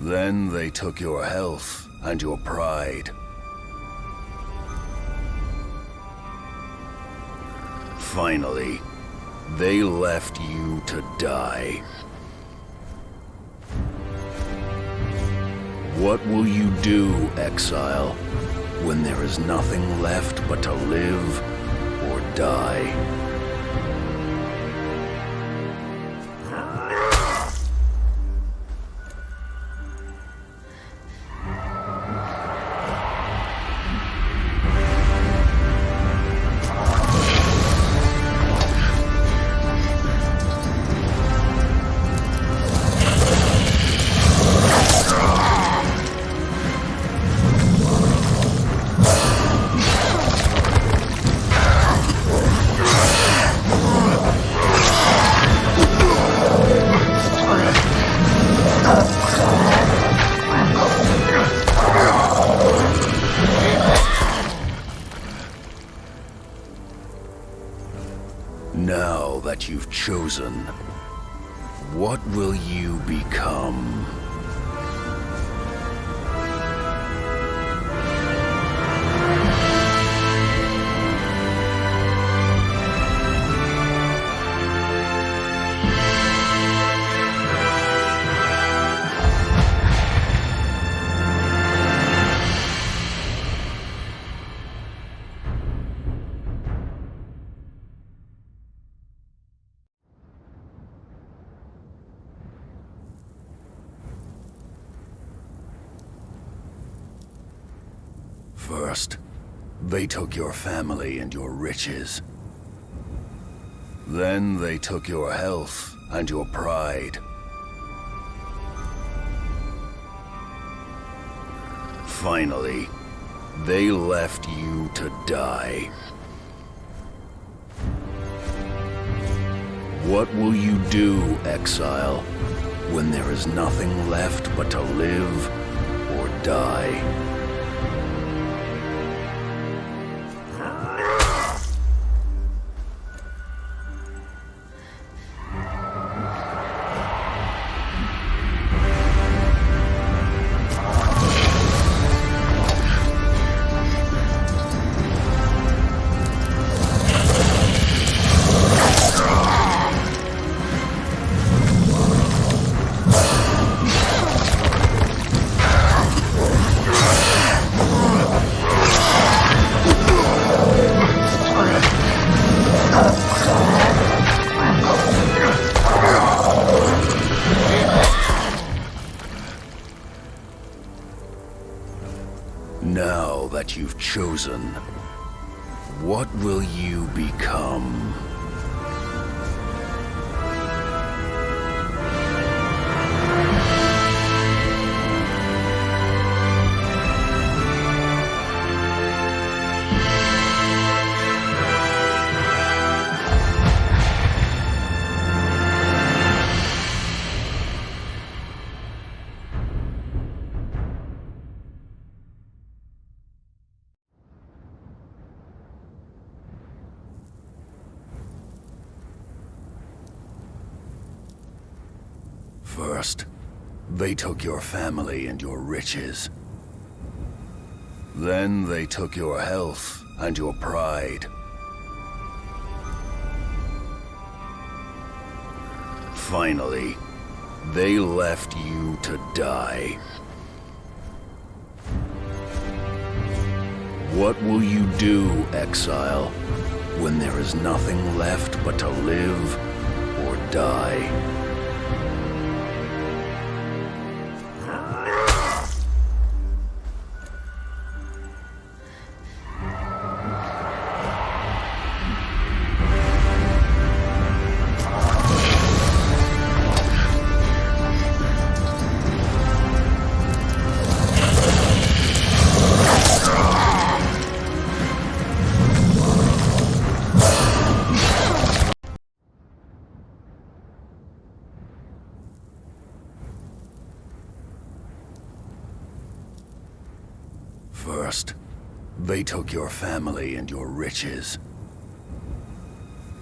Then they took your health and your pride. Finally, they left you to die. What will you do, exile, when there is nothing left but to live or die? Now that you've chosen, what will you become? First, they took your family and your riches. Then they took your health and your pride. Finally, they left you to die. What will you do, exile, when there is nothing left but to live or die? Now that you've chosen, what will you become? First, they took your family and your riches. Then they took your health and your pride. Finally, they left you to die. What will you do, exile, when there is nothing left but to live or die? First, they took your family and your riches.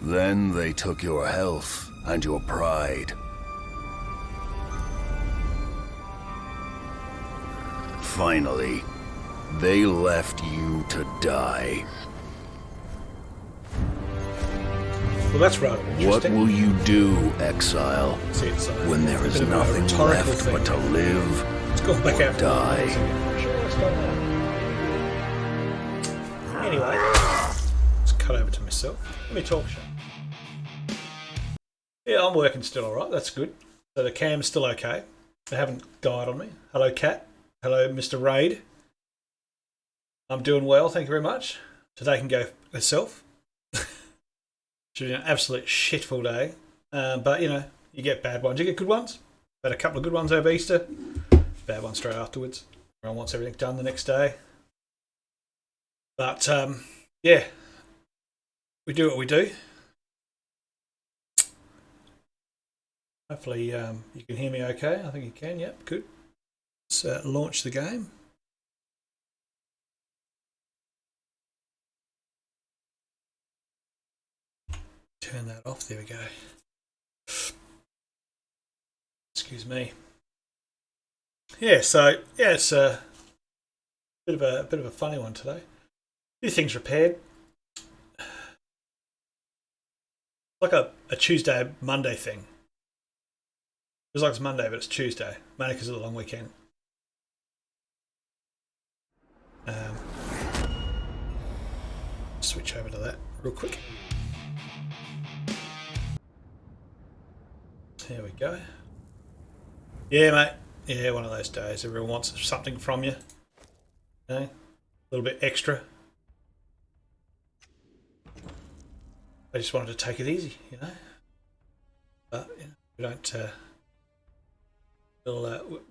Then they took your health and your pride. Finally, they left you to die. Well, that's rather What interesting. will you do, exile, See, it's, when there is bit of a nothing rhetorical left thing. but to live Let's go back or out to die? Sure, let's go now. Anyway, let's cut over to myself. Let me talk, Sean. Yeah, I'm working still alright, that's good. So the cam's still okay. They haven't died on me. Hello, Cat. Hello, Mr. Raid. I'm doing well, thank you very much. Today can go itself. Should be an absolute shitful day. But, you know, you get bad ones. You get good ones. Had a couple of good ones over Easter. Bad ones straight afterwards. Everyone wants everything done the next day. But, yeah. We do what we do. Hopefully you can hear me okay. I think you can. Yep, good. Let's launch the game. Turn that off. There we go. Excuse me. Yeah, so yeah, it's a bit of a funny one today. A few things repaired. Like a Tuesday Monday thing. It's like it's Monday, but it's Tuesday. Mainly because of the long weekend. Switch over to that real quick. There we go. Yeah, mate. Yeah, one of those days. Everyone wants something from you. You know? A little bit extra. I just wanted to take it easy, you know. But you know, we don't.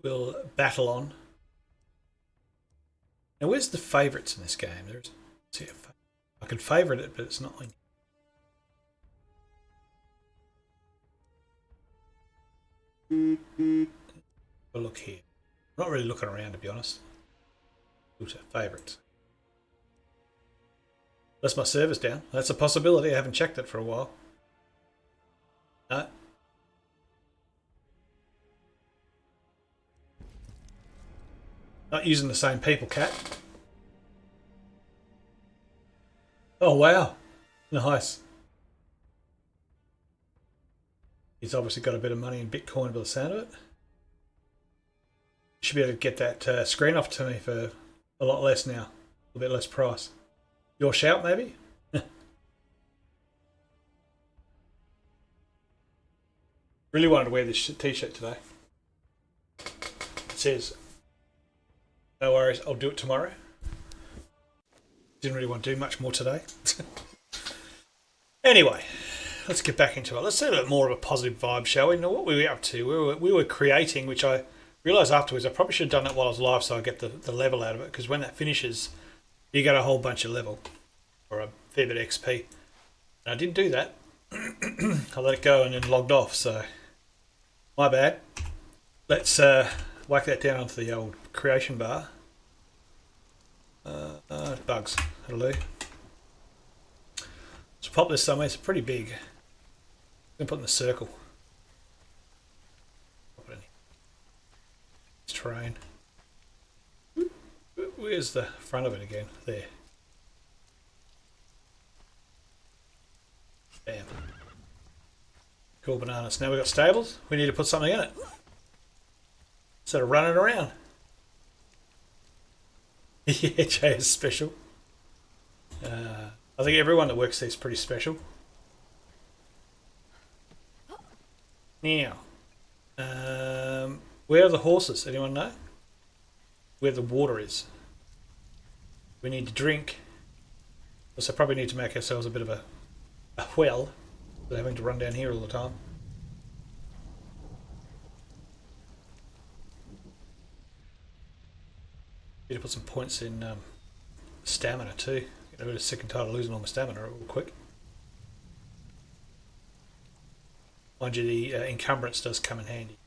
We'll battle on. Now, where's the favourites in this game? There's. See, I can favourite it, but it's not like. We'll look here. I'm not really looking around, to be honest. Filter favourites. That's my server's down. That's a possibility. I haven't checked it for a while. No. Not using the same people, Cat. Oh, wow. Nice. He's obviously got a bit of money in Bitcoin by the sound of it. Should be able to get that screen off to me for a lot less now. A bit less price. Your shout, maybe? Really wanted to wear this t-shirt today. It says, no worries, I'll do it tomorrow. Didn't really want to do much more today. Anyway, let's get back into it. Let's see a bit more of a positive vibe, shall we? Now, what were we up to? We were creating, which I realised afterwards I probably should have done that while I was live so I get the level out of it, because when that finishes, you get a whole bunch of level, or a fair bit of XP. And I didn't do that. I let it go and then logged off, so my bad. Let's whack that down onto the old creation bar. Bugs. That'll do. Let's pop this somewhere. It's pretty big. I'm going to put it in the circle. Pop it in here. It's terrain. Where's the front of it again? There. Bam. Cool bananas. Now we've got stables. We need to put something in it. Instead of running around. Yeah, Jay is special. I think everyone that works there is pretty special. Now, where are the horses? Anyone know? Where the water is? We need to drink. Also, probably need to make ourselves a bit of a well, without having to run down here all the time. Need to put some points in stamina too. Get rid of sick and tired of losing all my stamina real quick. Mind you, the encumbrance does come in handy.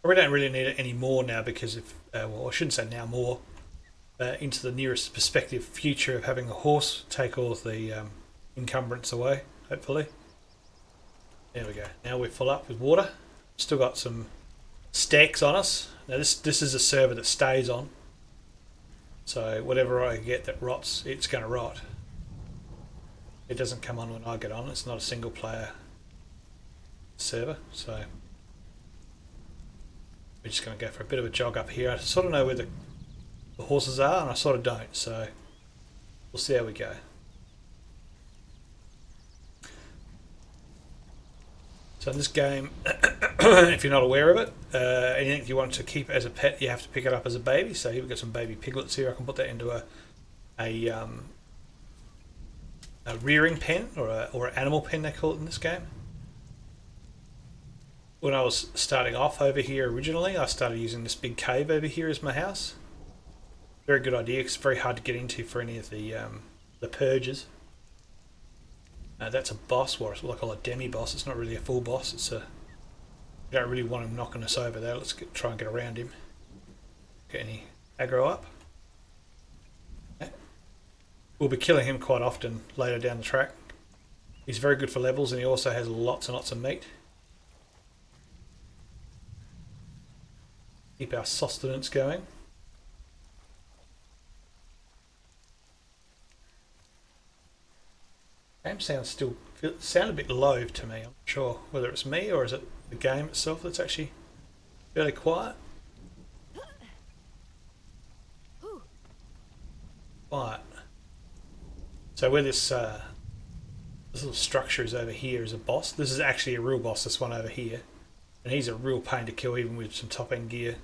We don't really need it anymore now because of, well, I shouldn't say now more, into the nearest perspective future of having a horse take all of the encumbrance away, hopefully. There we go. Now we're full up with water. Still got some stacks on us. Now this is a server that stays on. So whatever I get that rots, it's going to rot. It doesn't come on when I get on. It's not a single player server, so we're just going to go for a bit of a jog up here. I sort of know where the horses are, and I sort of don't, so we'll see how we go. So in this game, if you're not aware of it, anything you want to keep as a pet, you have to pick it up as a baby. So here we've got some baby piglets here. I can put that into a rearing pen, or an animal pen they call it in this game. When I was starting off over here originally, I started using this big cave over here as my house. Very good idea. It's very hard to get into for any of the purges. That's a boss, or what I call a demi-boss. It's not really a full boss. It's a. We don't really want him knocking us over there. Let's try and get around him. Get any aggro up. Okay. We'll be killing him quite often later down the track. He's very good for levels, and he also has lots and lots of meat. Keep our sustenance going. Game sounds sound a bit low to me. I'm not sure whether it's me or is it the game itself that's actually fairly quiet. Quiet. So where this little structure is over here is a boss. This is actually a real boss, this one over here. And he's a real pain to kill even with some top end gear.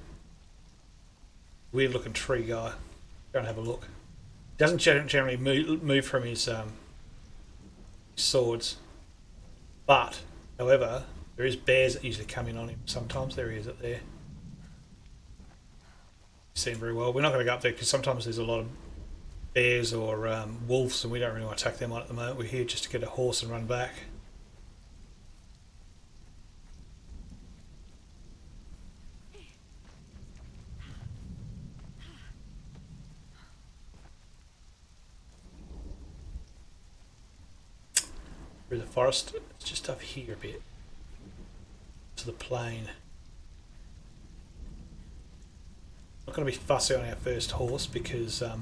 Weird looking tree guy. Go and have a look. Doesn't generally move from his swords, but however there is bears that usually come in on him sometimes. There he is up there. See him very well. We're not going to go up there because sometimes there's a lot of bears or wolves, and we don't really want to attack them on at the moment. We're here just to get a horse and run back. Through the forest, it's just up here a bit to the plain. Not going to be fussy on our first horse because a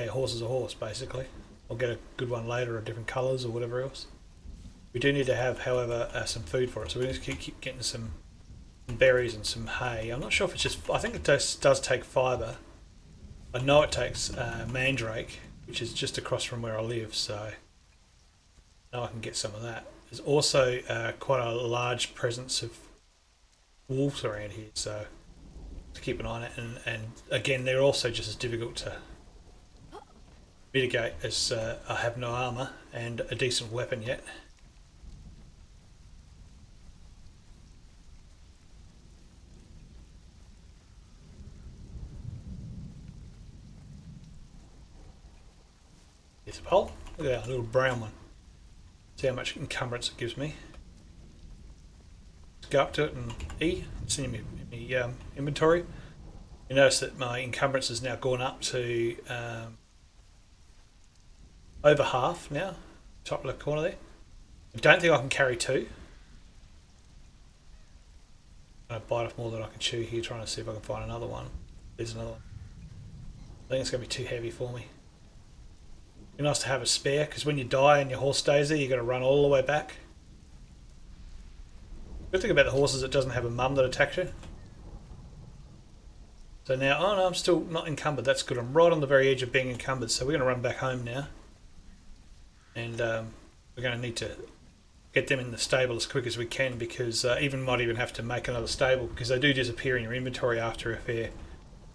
horse is a horse basically. I'll get a good one later of different colours or whatever else. We do need to have, however, some food for it, so we need to keep getting some berries and some hay. I'm not sure if it's just. I think it does take fibre. I know it takes mandrake, which is just across from where I live, so. Now I can get some of that. There's also quite a large presence of wolves around here, so to keep an eye on it. And again, they're also just as difficult to mitigate as I have no armour and a decent weapon yet. There's a pole. Look at that little brown one. See how much encumbrance it gives me. Let's go up to it and E. It's in my inventory. You notice that my encumbrance has now gone up to over half now. Top left corner there. I don't think I can carry two. I'm going to bite off more than I can chew here, trying to see if I can find another one. There's another one. I think it's going to be too heavy for me. Be nice to have a spare, because when you die and your horse stays there, you've got to run all the way back. Good thing about the horse is it doesn't have a mum that attacks you. So now, oh no, I'm still not encumbered. That's good. I'm right on the very edge of being encumbered, so we're going to run back home now. And we're going to need to get them in the stable as quick as we can, because might even have to make another stable, because they do disappear in your inventory after a fair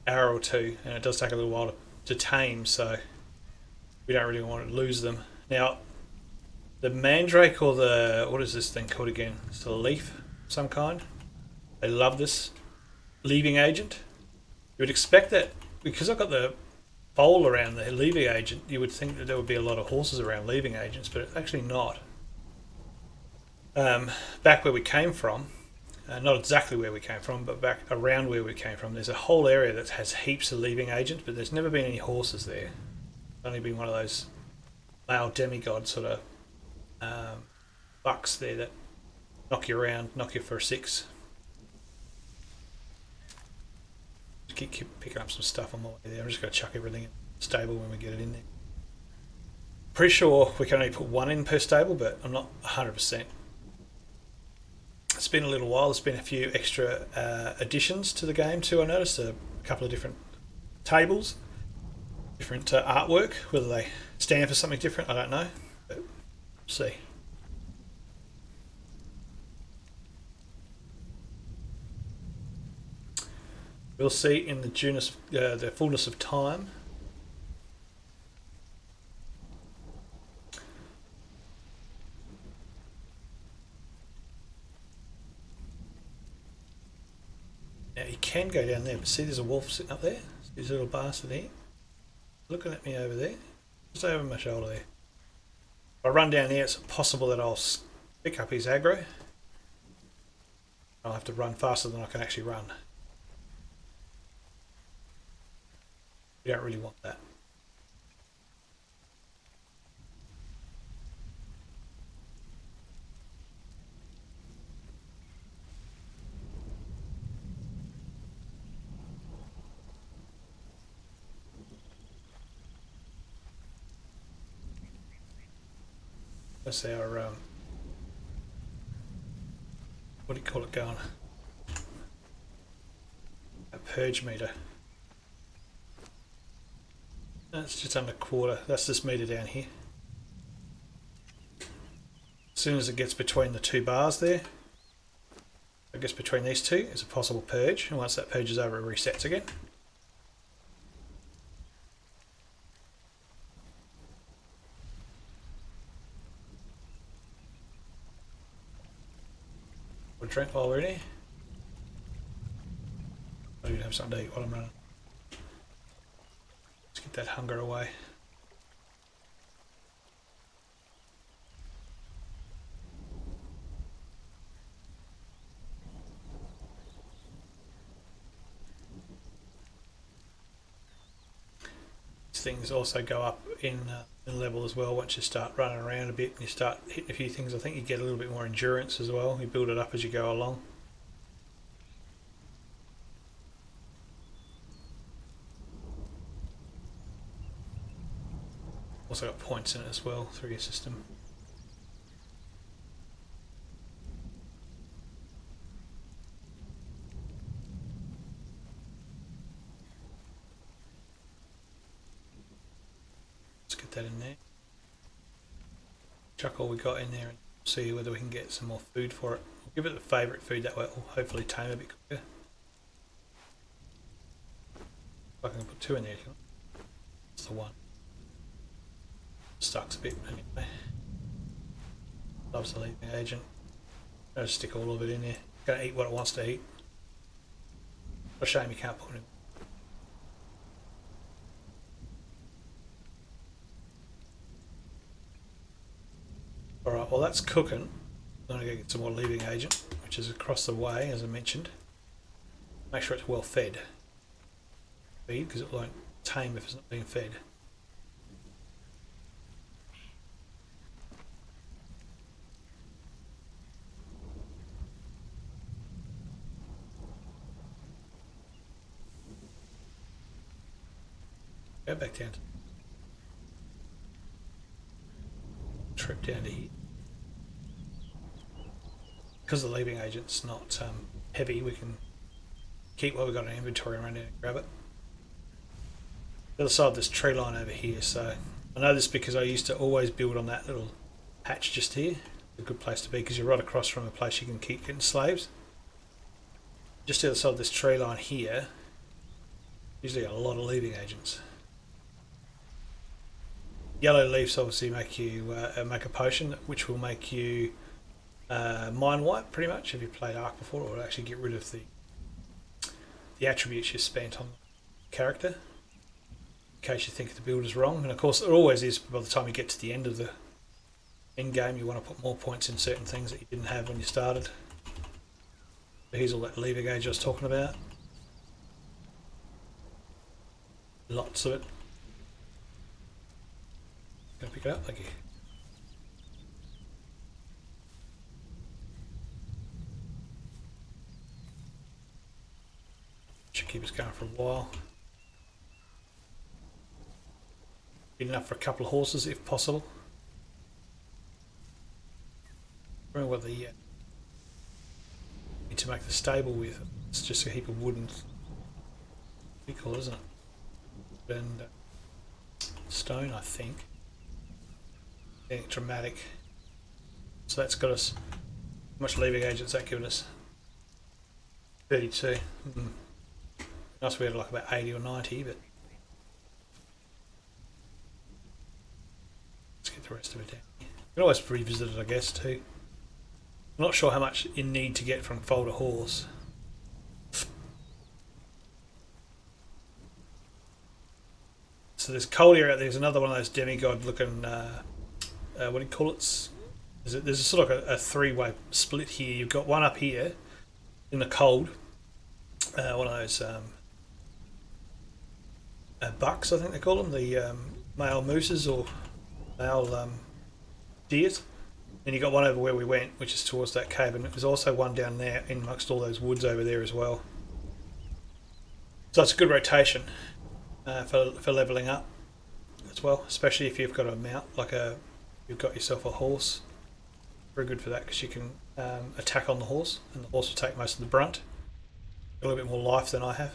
hour or two, and it does take a little while to tame, so we don't really want to lose them. Now, the mandrake, or the, what is this thing called again? It's a leaf of some kind. They love this leaving agent. You would expect that, because I've got the bowl around the leaving agent, you would think that there would be a lot of horses around leaving agents, but it's actually not. Back where we came from, not exactly where we came from, but back around where we came from, there's a whole area that has heaps of leaving agents, but there's never been any horses there. Only been one of those male demigod sort of bucks there that knock you around, knock you for a six. keep picking up some stuff on my way there. I'm just going to chuck everything in the stable when we get it in there. Pretty sure we can only put one in per stable, but I'm not 100%. It's been a little while. There's been a few extra additions to the game too. I noticed a couple of different tables, different artwork. Whether they stand for something different, I don't know. But we'll see. We'll see in the fullness of time. Now you can go down there, but see there's a wolf sitting up there? This little bastard here. Looking at me over there. Just over my shoulder there. If I run down there, it's possible that I'll pick up his aggro. I'll have to run faster than I can actually run. We don't really want that. That's our, what do you call it going? A purge meter. That's just under a quarter. That's this meter down here. As soon as it gets between the two bars there, it gets between these two, it's a possible purge. And once that purge is over, it resets again. We'll drink while we're in here. I need to have something to eat while I'm running. Let's get that hunger away. These things also go up in level as well once you start running around a bit and you start hitting a few things. I think you get a little bit more endurance as well. You build it up as you go along. Also got points in it as well through your system. Let's get that in there. Chuck all we got in there and see whether we can get some more food for it. We'll give it a favourite food, that way it will hopefully tame a bit quicker. I can put 2 in there if you want. That's the one. Sucks a bit anyway. Loves the leaving agent. I'll just stick all of it in there. Gonna eat what it wants to eat. What a shame you can't put it in. Alright, well that's cooking. I'm going to go get some more leaving agent, which is across the way, as I mentioned. Make sure it's well fed. Feed, because it won't tame if it's not being fed. Go back down to trip down to here. Because the leaving agent's not heavy, we can keep what we've got in inventory and run down and grab it. The other side of this tree line over here, so I know this because I used to always build on that little patch just here. It's a good place to be because you're right across from a place you can keep getting slaves. Just the other side of this tree line here, usually a lot of leaving agents. Yellow leaves obviously make you make a potion, which will make you mind wipe pretty much. If you played Ark before, it will actually get rid of the attributes you spent on the character, in case you think the build is wrong. And of course, it always is. By the time you get to the end of the end game, you want to put more points in certain things that you didn't have when you started. So here's all that leaving gauge I was talking about. Lots of it. Gonna pick it up, thank you. should keep us going for a while. Good enough for a couple of horses if possible. I remember what the need to make the stable with. It's just a heap of wood and pretty cool, isn't it? And stone, I think. Getting dramatic. So that's got us. How much leaving agent's that giving us? 32. Nice, we had like about 80 or 90, but let's get the rest of it down here. You can always revisit it, I guess, too. I'm not sure how much you need to get from foal to horse. So there's coal area out there. There's another one of those demigod looking, what do you call it? There's a sort of a three-way split here. You've got one up here in the cold. One of those bucks, I think they call them, the male mooses or male deers. And you got one over where we went, which is towards that cave, and there's also one down there in amongst all those woods over there as well. So it's a good rotation for levelling up as well, especially if you've got a mount, you've got yourself a horse. Very good for that because you can attack on the horse, and the horse will take most of the brunt. A little bit more life than I have.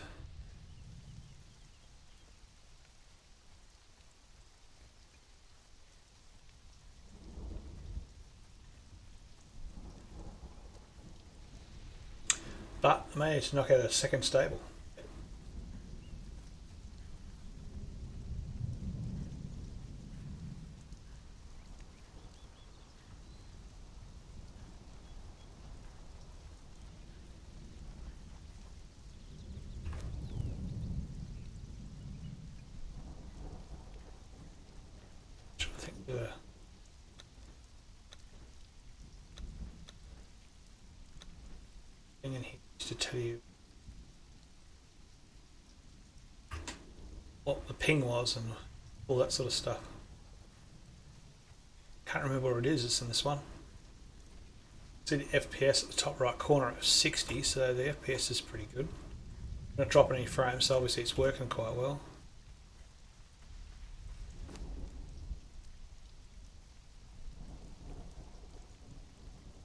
But I managed to knock out a second stable. I think the thing in here is to tell you what the ping was and all that sort of stuff. Can't remember where it is. It's in this one. See the FPS at the top right corner of 60, so the FPS is pretty good. Not dropping any frames, so obviously it's working quite well.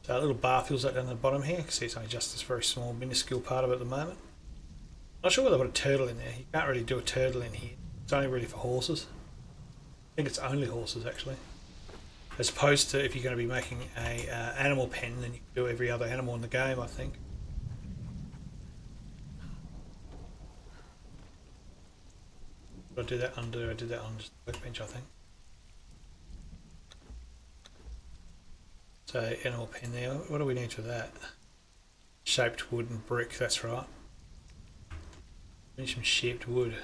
So a little bar fills that down the bottom here. You can see it's only just this very small, minuscule part of it at the moment. Not sure whether they put a turtle in there. You can't really do a turtle in here. It's only really for horses. I think it's only horses actually. As opposed to if you're going to be making a animal pen, then you can do every other animal in the game, I think. I did that on the workbench, I think. So animal pen there. What do we need for that? Shaped wood and brick. That's right. We need some shaped wood.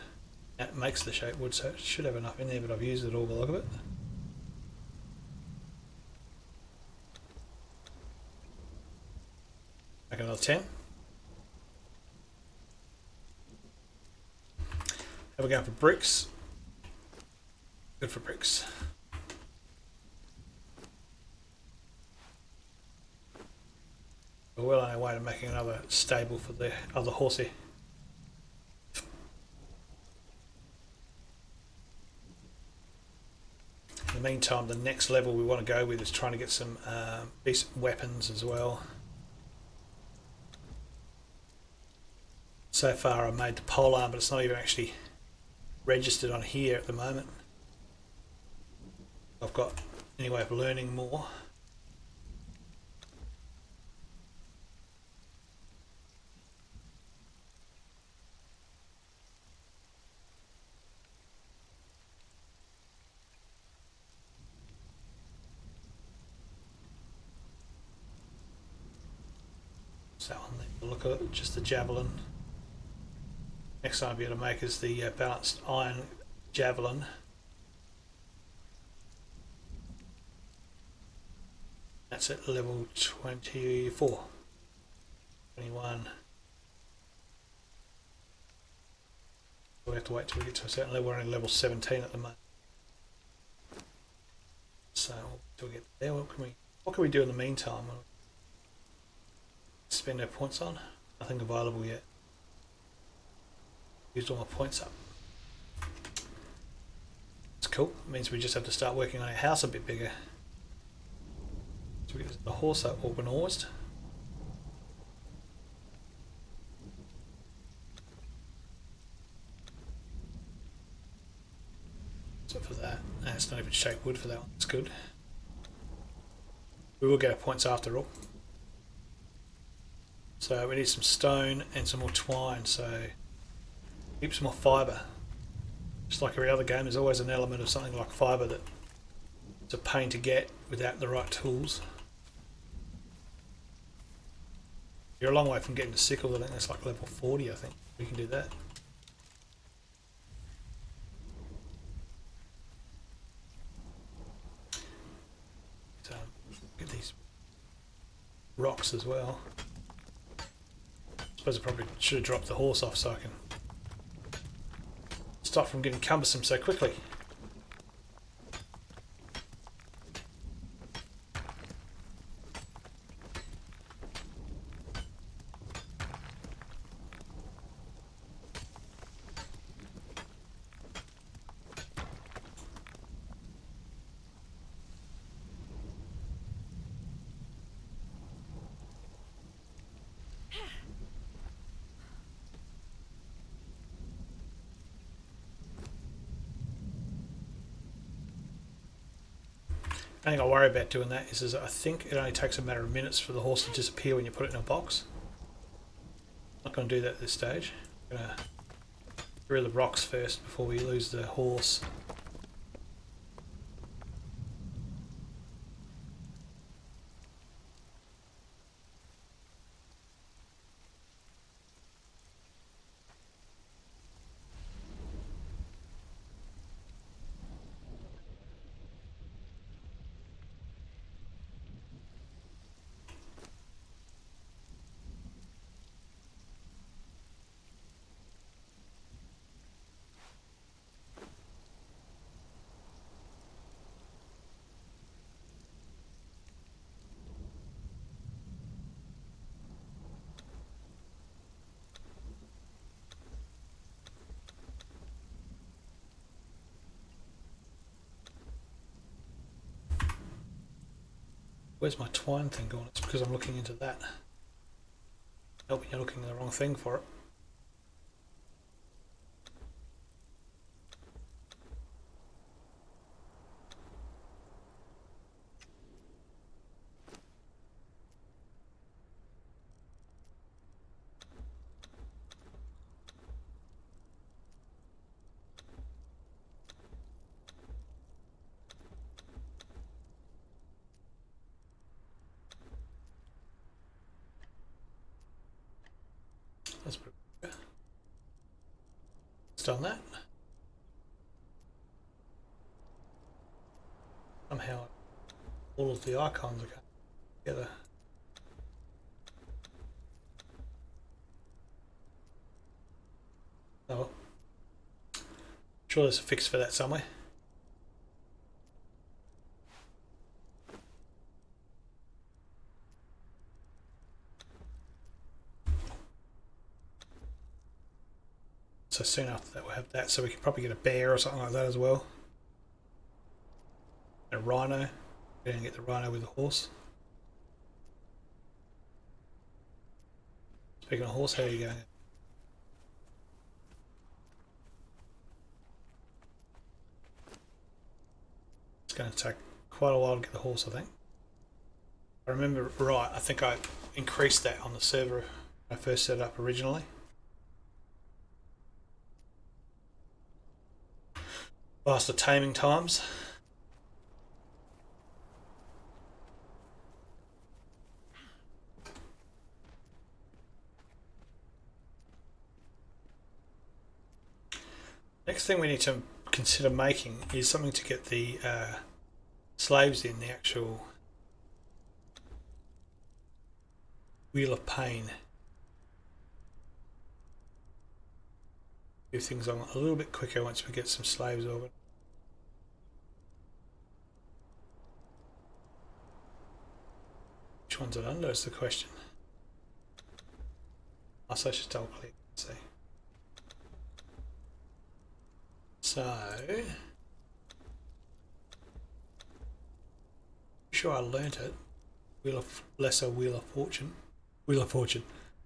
That makes the shaped wood, so it should have enough in there. But I've used it all by the look of it. Make another 10. Have we going for bricks? Good for bricks. We're well on our way to making another stable for the other horsey. In the meantime, the next level we want to go with is trying to get some decent weapons as well. So far I made the pole arm, but it's not even actually registered on here at the moment. I've got any way of learning more. So on there, look at it, just the javelin. Next time I'll be able to make is the balanced iron javelin. That's at level 24. 21. We have to wait till we get to a certain level. We're only level 17 at the moment. So till we get there, what can we do in the meantime? Spend our points on? Nothing available yet. Used all my points up. It's cool. It means we just have to start working on our house a bit bigger. So we get the horse organised. So for that, and it's not even shaped wood for that one. It's good. We will get our points after all. So we need some stone and some more twine. So keep some more fibre. Just like every other game, there's always an element of something like fibre that it's a pain to get without the right tools. You're a long way from getting to sickles. I think that's like level 40. I think we can do that. So get these rocks as well. I suppose I probably should have dropped the horse off so I can stop from getting cumbersome so quickly. The thing I worry about doing that is I think it only takes a matter of minutes for the horse to disappear when you put it in a box. I'm not going to do that at this stage. I'm going to get rid of the rocks first before we lose the horse. Where's my twine thing gone? It's because I'm looking into that. Helping you're looking at the wrong thing for it. That's pretty good. It's done that. Somehow all of the icons are coming together. Oh, sure there's a fix for that somewhere. So soon after that we'll have that, so we can probably get a bear or something like that as well. And a rhino. We're going to get the rhino with the horse. Speaking of horse, how are you going? It's going to take quite a while to get the horse, I think. If I remember right, I think I increased that on the server when I first set it up originally. Faster taming times. Next thing we need to consider making is something to get the slaves in, the actual Wheel of Pain. Do things on a little bit quicker once we get some slaves over. Which one's it under is the question. I should double click and see. So, sure I learnt it. Wheel of lesser wheel of fortune. Wheel of fortune.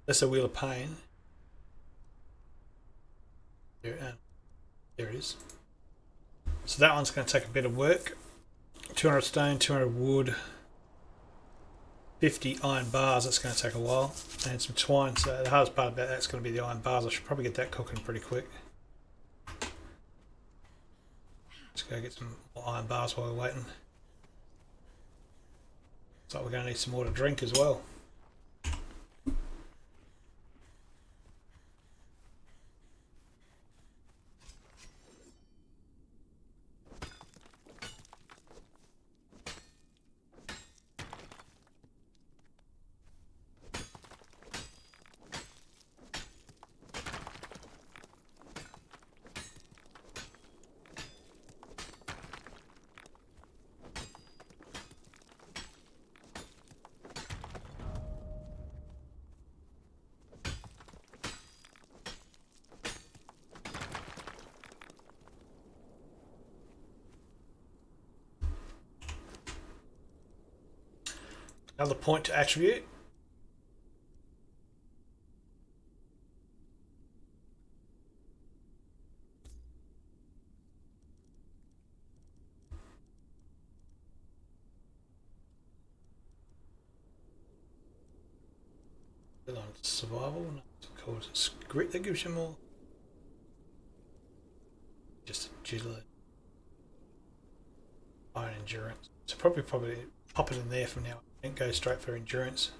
Lesser wheel of pain. There it is. So that one's going to take a bit of work. 200 stone, 200 wood, 50 iron bars. That's going to take a while, and some twine. So the hardest part about that's going to be the iron bars. I should probably get that cooking pretty quick. Let's go get some more iron bars while we're waiting. Looks like we're going to need some more to drink as well. Another point to attribute. Survival, no, it's called grit that gives you more. Just agility, iron endurance. So probably pop it in there from now. And go straight for endurance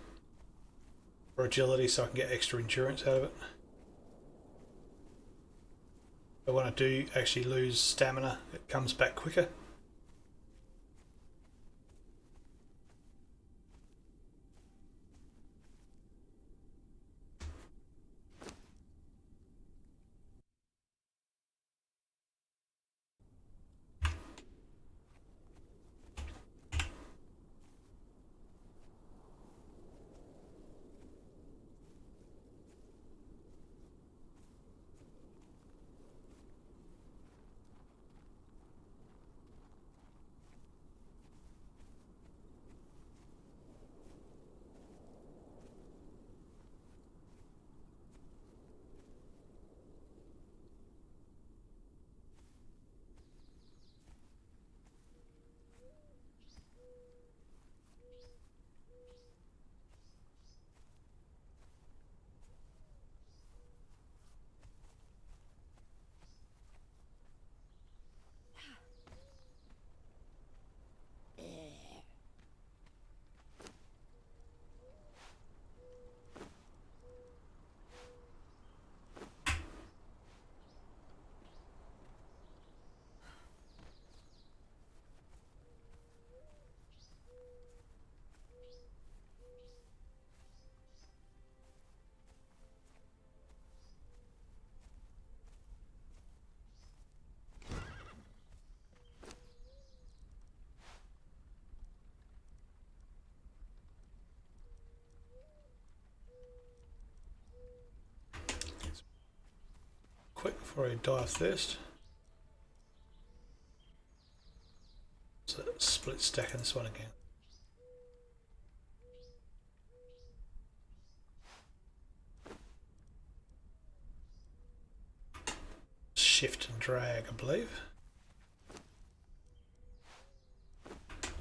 or agility, so I can get extra endurance out of it. But when I do actually lose stamina, it comes back quicker. Quick before I die of thirst. So split stacking this one again. Shift and drag, I believe.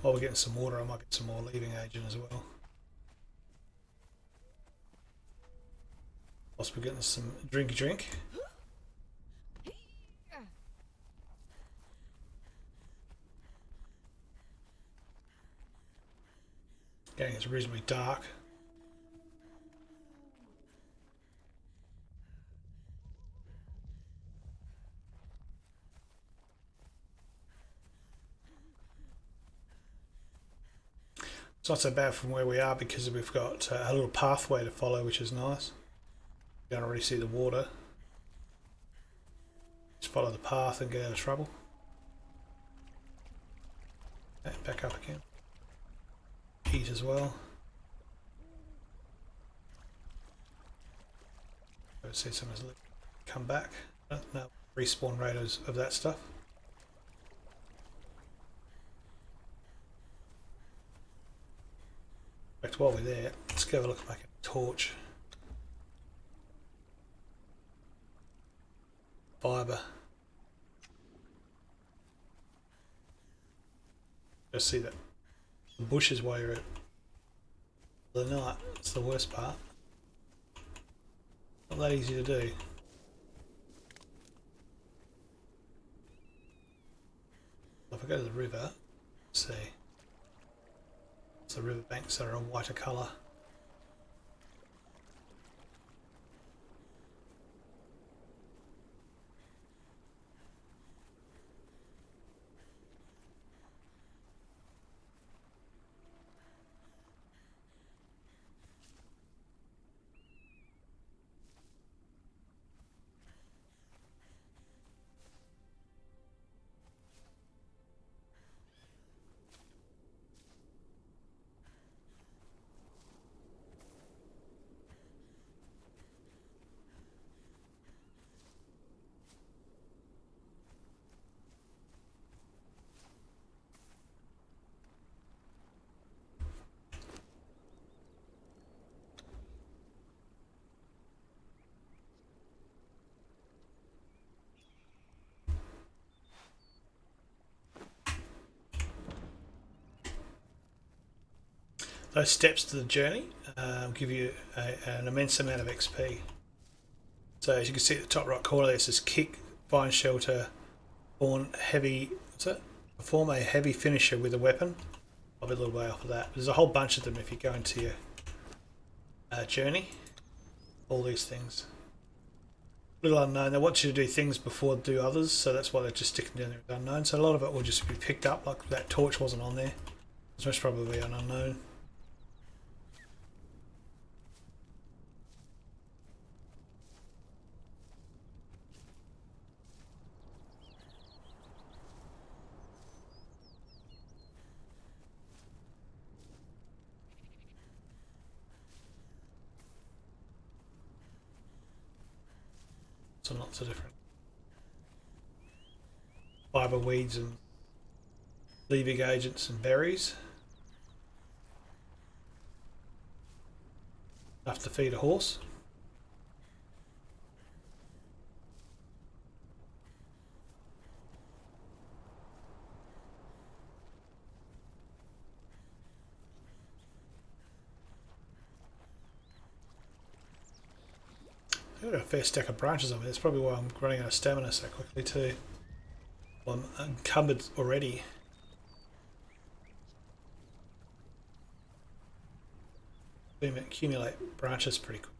While we're getting some water, I might get some more leaving agent as well. Whilst we're getting some drink. Getting it's reasonably dark. It's not so bad from where we are because we've got a little pathway to follow, which is nice. You don't really see the water. Just follow the path and get out of trouble. And back up again. Eat as well. Let's see someone's come back. No. respawn rate of that stuff. In fact, while we're there, let's go have a look at making a torch. Fibre. Just see that the bushes while you're at the night. That's the worst part. Not that easy to do. If I go to the river, let's see. It's the river banks that are a whiter colour. Those steps to the journey give you an immense amount of XP. So as you can see at the top right corner, there says kick, find shelter, form heavy. What's it? Perform a heavy finisher with a weapon. I'll be a little way off of that. There's a whole bunch of them if you go into your journey. All these things. Little unknown. They want you to do things before do others, so that's why they're just sticking down there as unknown. So a lot of it will just be picked up, like that torch wasn't on there. It's most probably an unknown. So lots of different fibre weeds and leaving agents and berries. Enough to feed a horse. I've got a fair stack of branches on me. That's probably why I'm running out of stamina so quickly too. Well, I'm encumbered already. We accumulate branches pretty quick.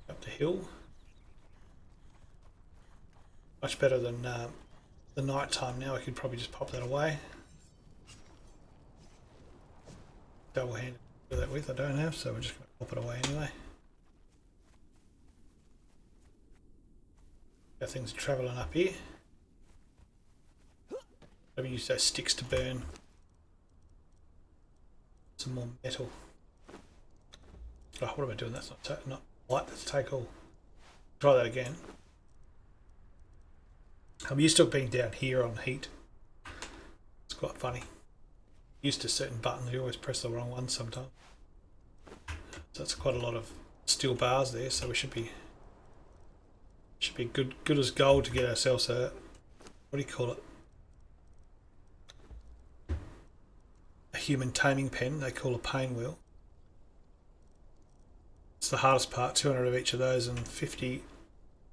Up the hill. Much better than the night time now. I could probably just pop that away. Double handed to do that with, I don't have, so we're just going to pop it away anyway. How things are travelling up here. Maybe use those sticks to burn some more metal. Oh, what am I doing? That's not light, that's take all. Try that again. I'm used to it being down here on heat. It's quite funny. Used to certain buttons, you always press the wrong one sometimes. So that's quite a lot of steel bars there, so we should be good as gold to get ourselves a, what do you call it? A human taming pen, they call a pain wheel. It's the hardest part, 200 of each of those and 50 of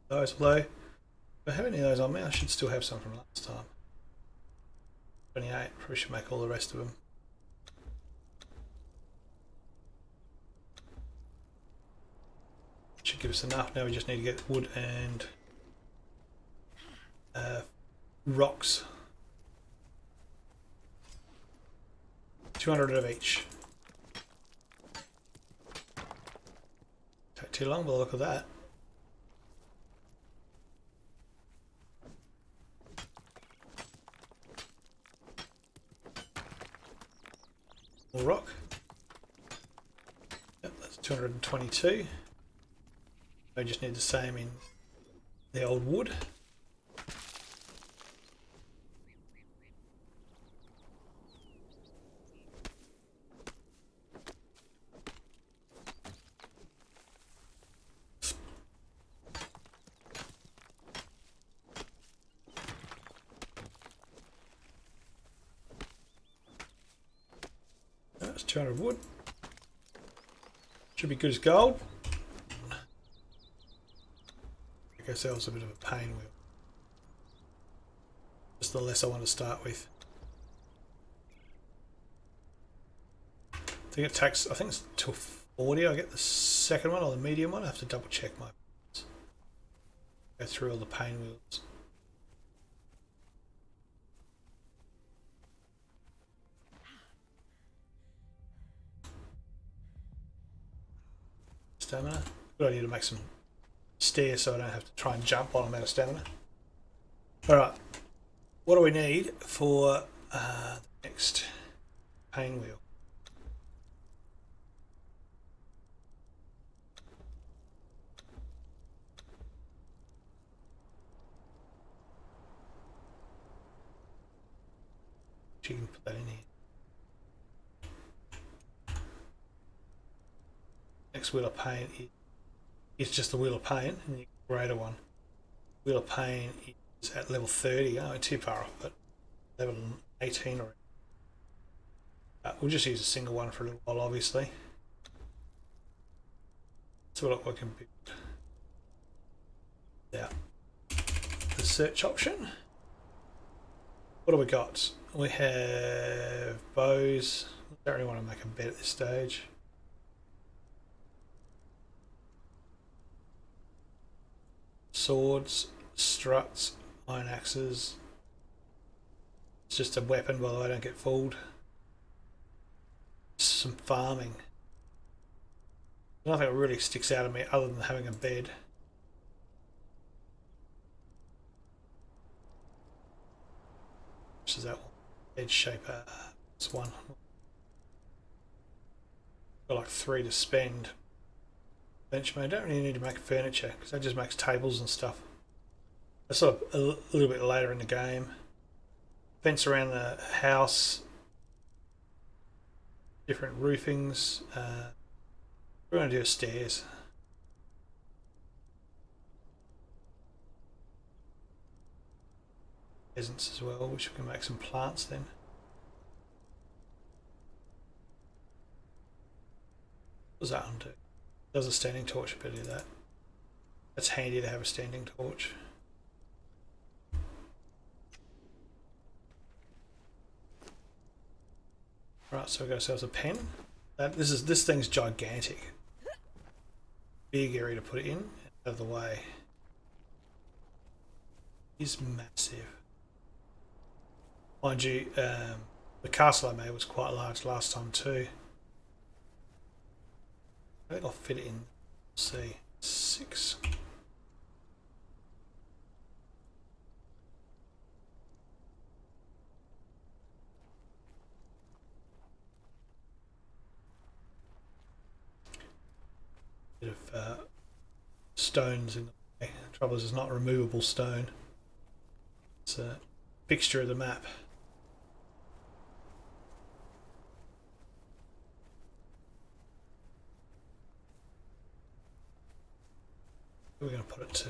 those, although if I have any of those on me, I should still have some from last time. 28, probably should make all the rest of them. Should should give us enough. Now we just need to get wood and rocks. 200 of each. Take too long by the look of that. More rock. Yep, that's 222. I just need the same in the old wood. That's 200 wood. Should be good as gold. Make ourselves a bit of a pain wheel. Just the less I want to start with. I think it takes, I think it's till 40 I get the second one or the medium one. I have to double check my go through all the pain wheels. Stamina. Good idea to make some stairs so I don't have to try and jump while I'm out of stamina. Alright, what do we need for the next pain wheel? You can put that in here. Next wheel of pain is just the wheel of pain, and the greater one. Wheel of pain is at level 30. Oh, too far off, but level 18 already. We'll just use a single one for a little while, obviously. So what we can build. Yeah. The search option. What do we got? We have bows. I don't really want to make a bed at this stage. Swords, struts, iron axes. It's just a weapon, by the way, I don't get fooled. Some farming. Nothing that really sticks out of me other than having a bed. Which is that one? Bed shaper. It's one. Got like 3 to spend. Bench I don't really need to make furniture because that just makes tables and stuff. That's sort of a little bit later in the game. Fence around the house. Different roofings. We're going to do stairs. Peasants as well, which we can make some plants then. What does that one do? Does a standing torch ability that? That's handy to have a standing torch. Right, so we got ourselves a pen. This thing's gigantic. Big area to put it in. Out of the way. It's massive. Mind you, the castle I made was quite large last time too. I think I'll fit it in. Let's see, 6. Bit of stones in the way. The trouble is, it's not removable stone. It's a fixture of the map. We're going to put it to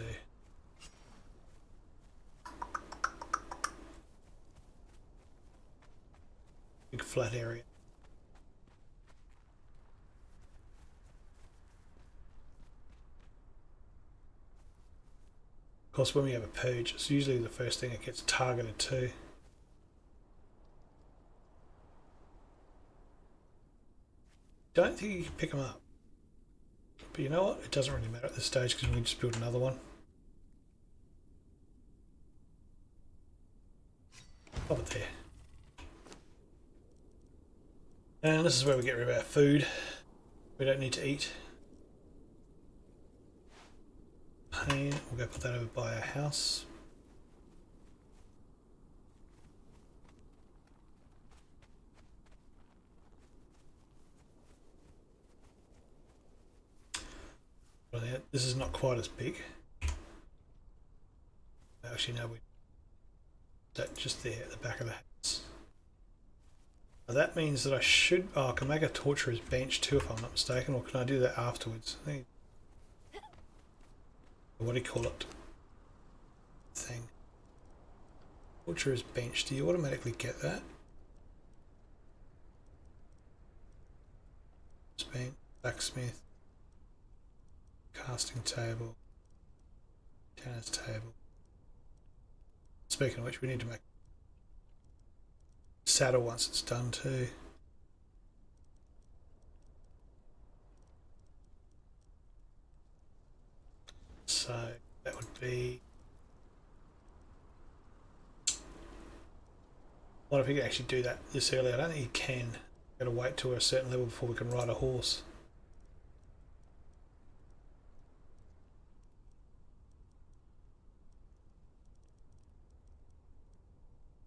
big flat area. Of course, when we have a purge, it's usually the first thing it gets targeted to. Don't think you can pick them up. But you know what? It doesn't really matter at this stage because we can just build another one. Pop it there. And this is where we get rid of our food. We don't need to eat. Pain. We'll go put that over by our house. This is not quite as big. Actually, no, we that just there at the back of the house. Now that means that I should. Oh, I can make a torturer's bench too, if I'm not mistaken, or can I do that afterwards? I think, what do you call it? Thing. Torturer's bench. Do you automatically get that? Bench, blacksmith, casting table, tennis table. Speaking of which, we need to make a saddle once it's done too. So that would be. What if we could actually do that this early? I don't think you can. Got to wait till a certain level before we can ride a horse.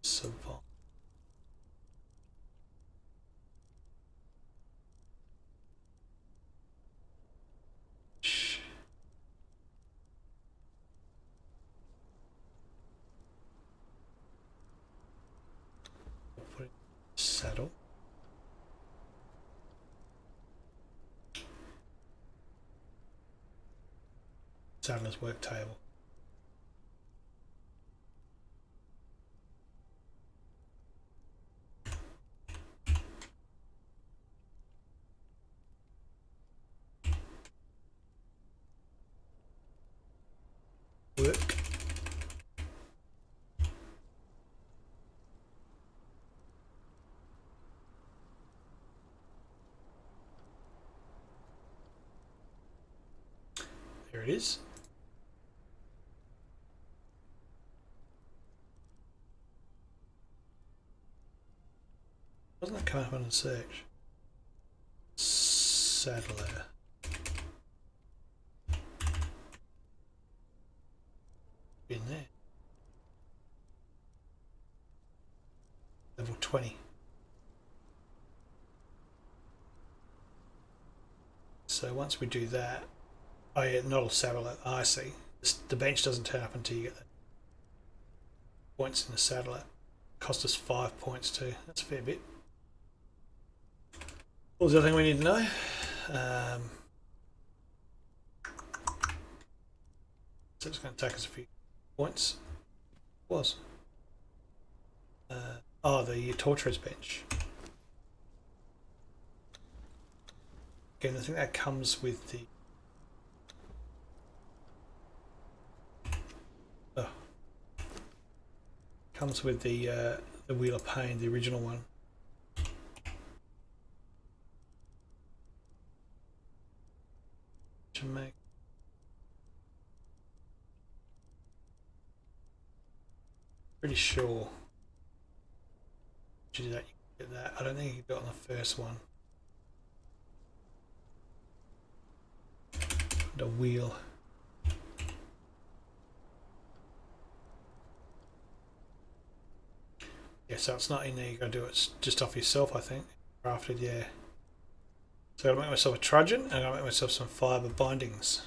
Survive. Put it in the saddle. Saddler's work table. Work. There it is. Doesn't that come up on the search? Saddler. In there. Level 20. So once we do that, oh yeah, not a saddler. Oh, I see. The bench doesn't turn up until you get the points in the saddler. Cost us 5 points too. That's a fair bit. What was the other thing we need to know? So it's going to take us a few points. It was. Oh, the torturer's bench. Again, I think that comes with the. Oh, comes with the Wheel of Pain, the original one. To make. Pretty sure. To do that, you can get that. I don't think you can do it on the first one. The wheel. Yeah, so it's not in there. You got to do it just off yourself, I think. Crafted, yeah. So I got to make myself a trudgeon, and I got to make myself some fibre bindings.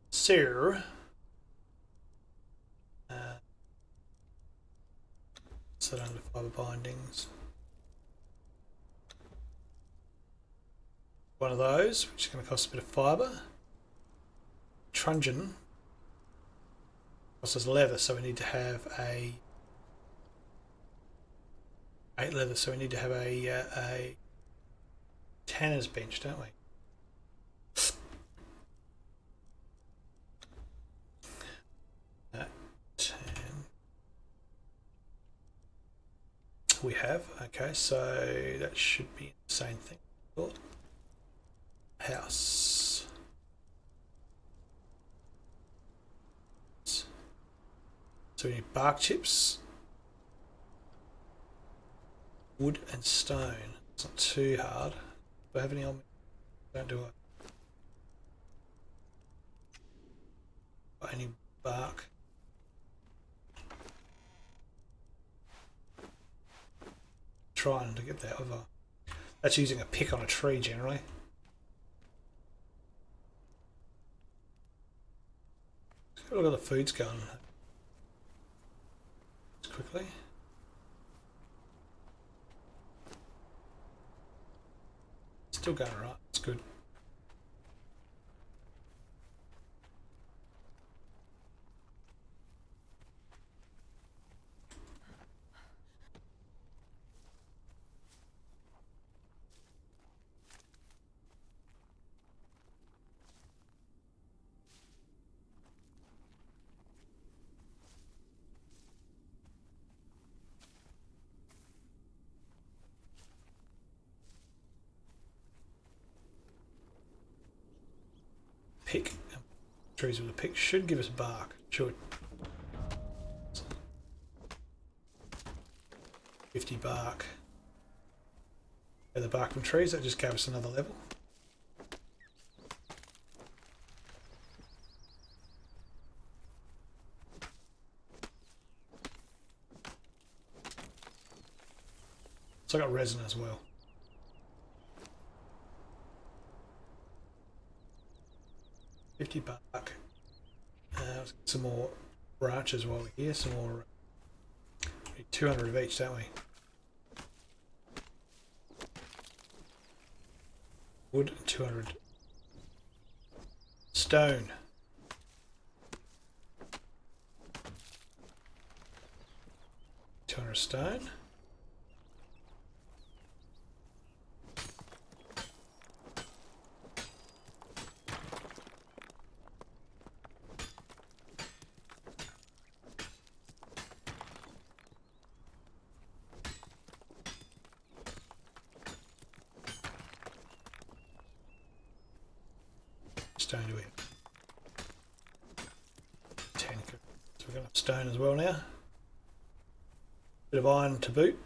So. Set under fibre bindings. One of those, which is going to cost a bit of fibre. Truncheon costs us leather, so we need to have a 8 leather, so we need to have a tanner's bench, don't we? We have, okay, so that should be the same thing. house. So we need bark chips, wood and stone. It's not too hard. Do I have any on me? Don't do I? Got any bark? Trying to get that over. That's using a pick on a tree generally. Let's have a look at the food's going. Just quickly. Still going right. It's good. Pick. Trees with a pick should give us bark. Should. 50 bark. The bark from trees, that just gave us another level. So I got resin as well. $50. Let's get some more branches while we're here. Some more. We need 200 of each, don't we? Wood and 200 stone. Stone. Stone do we have? 10. So we're going to have stone as well now. Bit of iron to boot.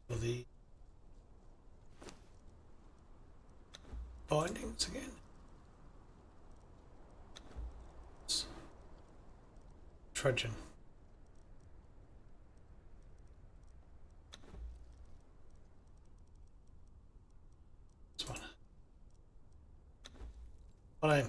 For the bindings again. Trudgeon. This one. My name.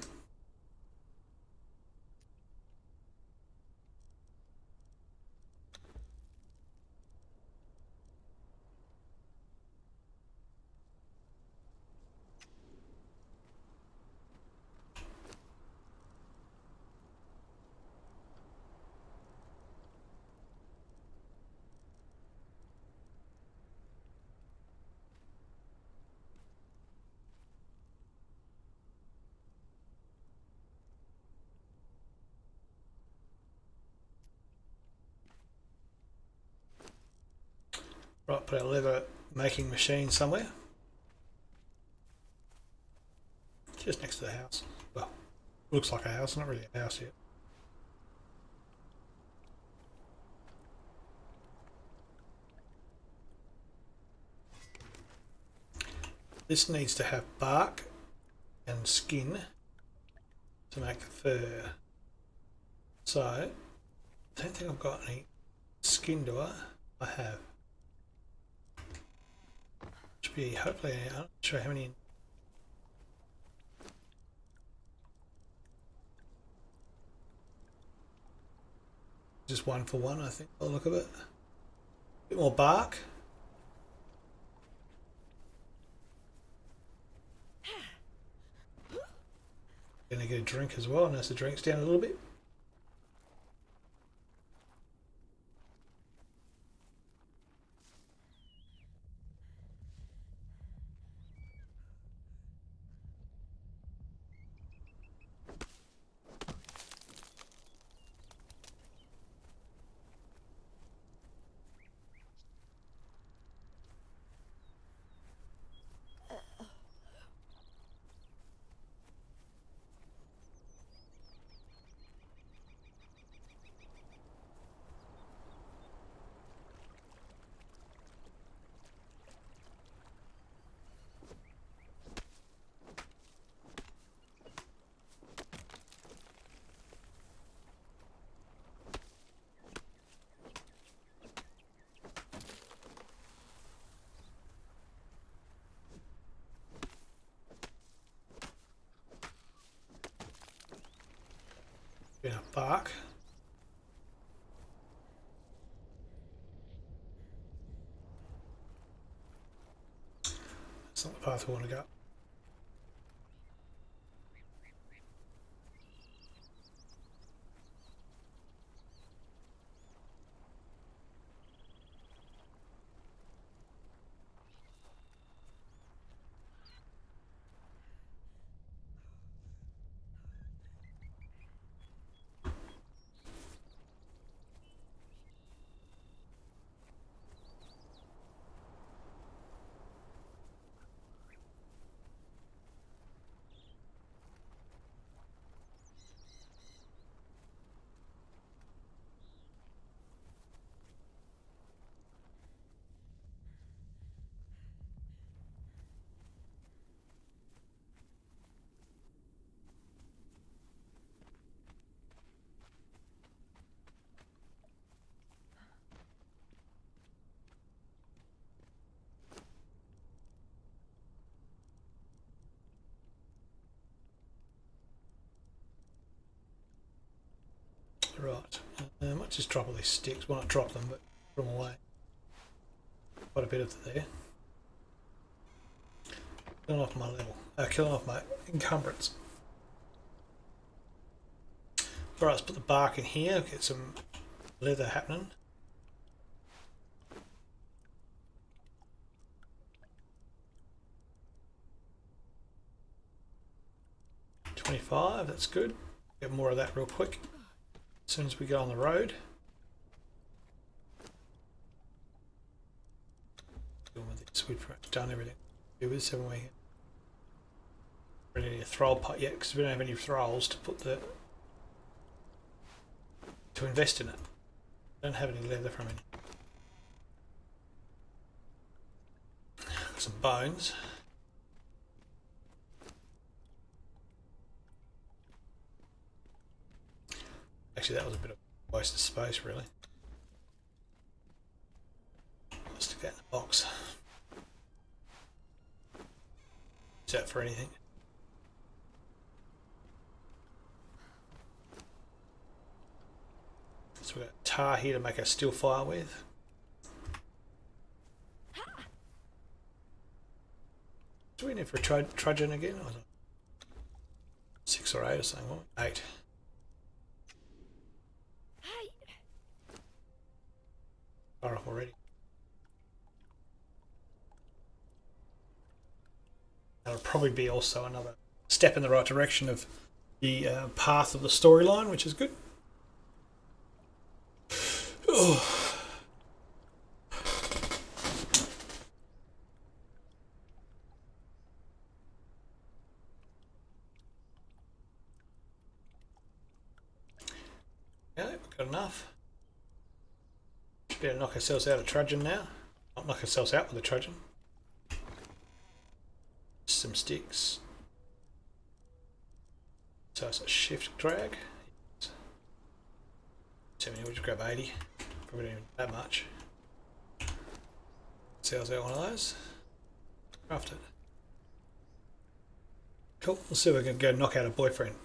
Right, put our leather making machine somewhere. Just next to the house. Well, looks like a house, not really a house yet. This needs to have bark and skin to make the fur. So, I don't think I've got any skin, do I? I have. Should be, hopefully, I'm not sure how many. Just one for one, I think, by the look of it. A bit more bark. Gonna get a drink as well. Notice the drink's down a little bit. Bit of bark. That's not the path we want to go. Right. I might just drop all these sticks. Well, not drop them, but put them away. Quite a bit of there. Killing off my level. Killing off my encumbrance. Alright, let's put the bark in here. Get some leather happening. $25, that's good. Get more of that real quick. As soon as we get on the road. We've done everything. Do with this, haven't we? Really need a thrall pot yet because we don't have any thralls to put the to invest in it. Don't have any leather from it. Some bones. Actually, that was a bit of a waste of space, really. Let's stick that in the box. Is that for anything? So we've got tar here to make a steel fire with. Do we need for a trudgeon again? Or 6 or 8 or something? What? 8. Far off already. That'll probably be also another step in the right direction of the path of the storyline, which is good. Oh. Okay, we've got enough. Should be able to knock ourselves out of trudgeon now. Not knock ourselves out with the trudgeon. Some sticks. So it's a shift drag. So we'll just grab 80. Probably not even that much. Sells out one of those. Craft it. Cool. Let's see if we can go knock out a boyfriend.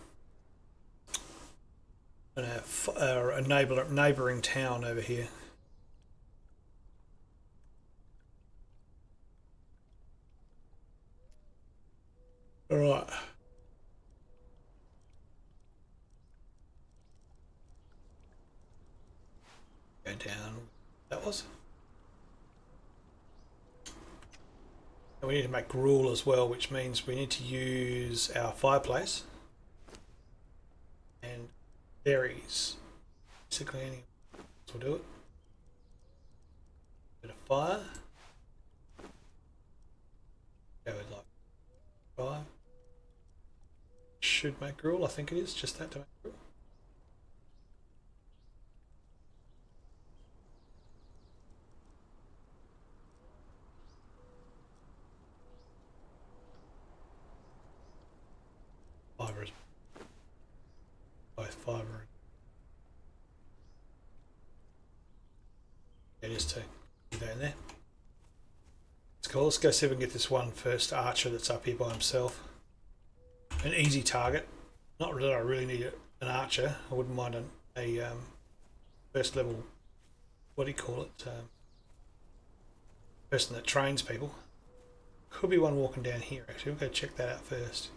And a neighbouring town over here. Alright. down. That was. And we need to make gruel as well, which means we need to use our fireplace and berries. Basically, anything will do it. Bit of fire. Go with like 5. Should make gruel, I think it is, just that to make gruel. Fibre is both fibre and it is too. Get that in there. It's cool. Let's go see if we can get this one first archer that's up here by himself. An easy target. Not that I really need an archer. I wouldn't mind a first level, what do you call it? Person that trains people. Could be one walking down here actually. We'll go check that out first.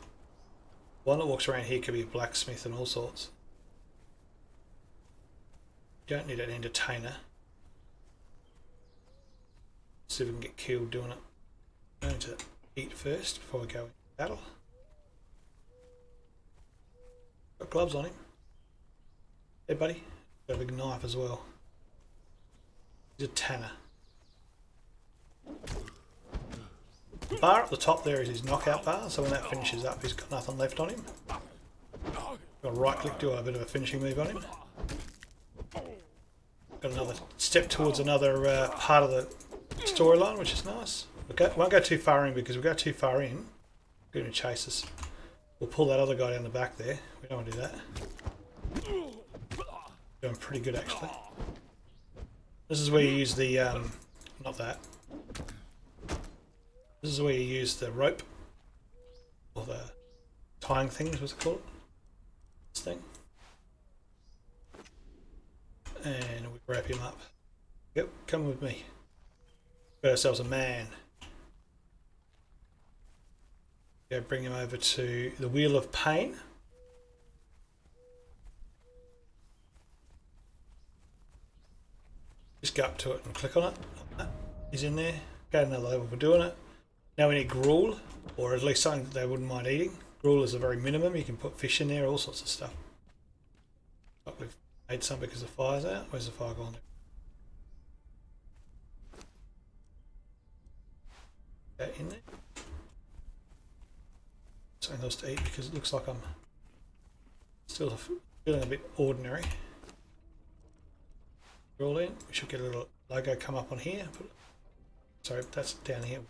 One that walks around here could be a blacksmith and all sorts. You don't need an entertainer. See if we can get killed doing it. I'm going to eat first before we go into battle. Got gloves on him. Hey buddy. Got a big knife as well. He's a tanner. The bar up the top there is his knockout bar, so when that finishes up he's got nothing left on him. Got a right click, do a bit of a finishing move on him. Got another step towards another part of the storyline, which is nice. We won't go too far in, because if we go too far in, they're going to chase us. We'll pull that other guy down the back there. We don't want to do that. Doing pretty good actually. This is where you use the, not that. This is where you use the rope, or the tying things, what's it called? This thing. And we wrap him up. Yep, come with me. Got ourselves a man. Go bring him over to the Wheel of Pain. Just go up to it and click on it. He's in there. Go to another level for doing it. Now we need gruel, or at least something that they wouldn't mind eating. Gruel is a very minimum. You can put fish in there, all sorts of stuff. But we've made some because the fire's out. Where's the fire gone? That in there. Something else to eat because it looks like I'm still feeling a bit ordinary. Roll in. We should get a little logo come up on here. Sorry, that's down here.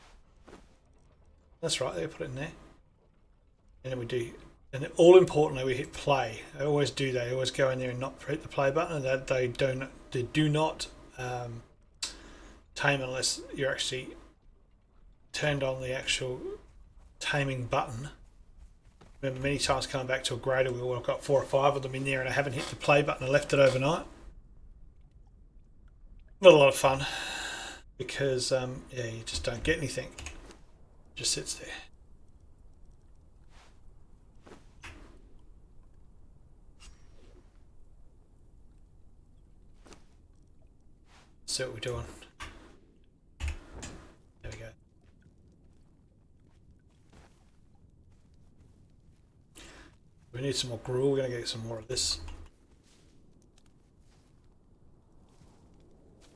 That's right, they put it in there. And then we do, and then all importantly we hit play. I always do that. I always go in there and not hit the play button, and that they do not tame unless you're actually turned on the actual taming button. I remember many times coming back to a grader wheel where I've got 4 or 5 of them in there and I haven't hit the play button. I left it overnight. Not a lot of fun because yeah, you just don't get anything. It just sits there. See what we're doing. There we go. We need some more gruel. We're going to get some more of this.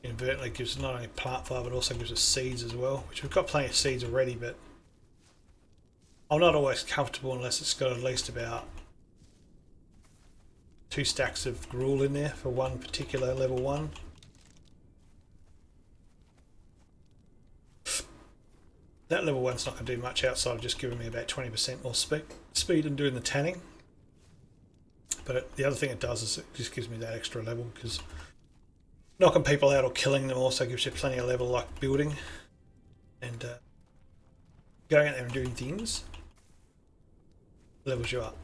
Inadvertently gives us not only plant fibre but also gives us seeds as well, which we've got plenty of seeds already, but I'm not always comfortable unless it's got at least about 2 stacks of gruel in there for one particular level 1. That level 1's not going to do much outside of just giving me about 20% more speed and doing the tanning. But the other thing it does is it just gives me that extra level, because knocking people out or killing them also gives you plenty of level, like building and going out there and doing things levels you up.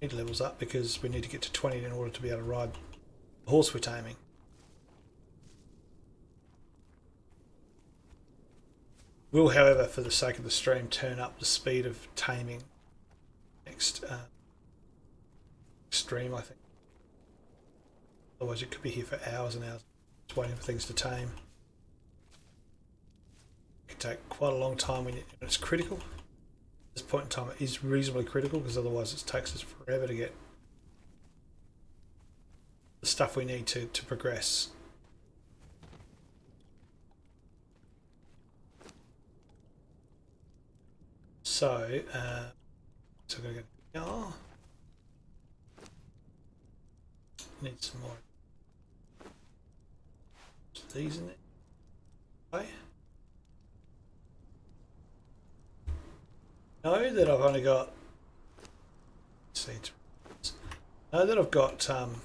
Need levels up because we need to get to 20 in order to be able to ride the horse we're taming. Will, however, for the sake of the stream, turn up the speed of taming next stream, I think. Otherwise, you could be here for hours and hours. Just waiting for things to tame. It can take quite a long time when it's critical. At this point in time it is reasonably critical because otherwise it takes us forever to get the stuff we need to progress. So I'm gonna go. Oh, need some more. These in there. Okay. Know that I've only got seeds. Know that I've got some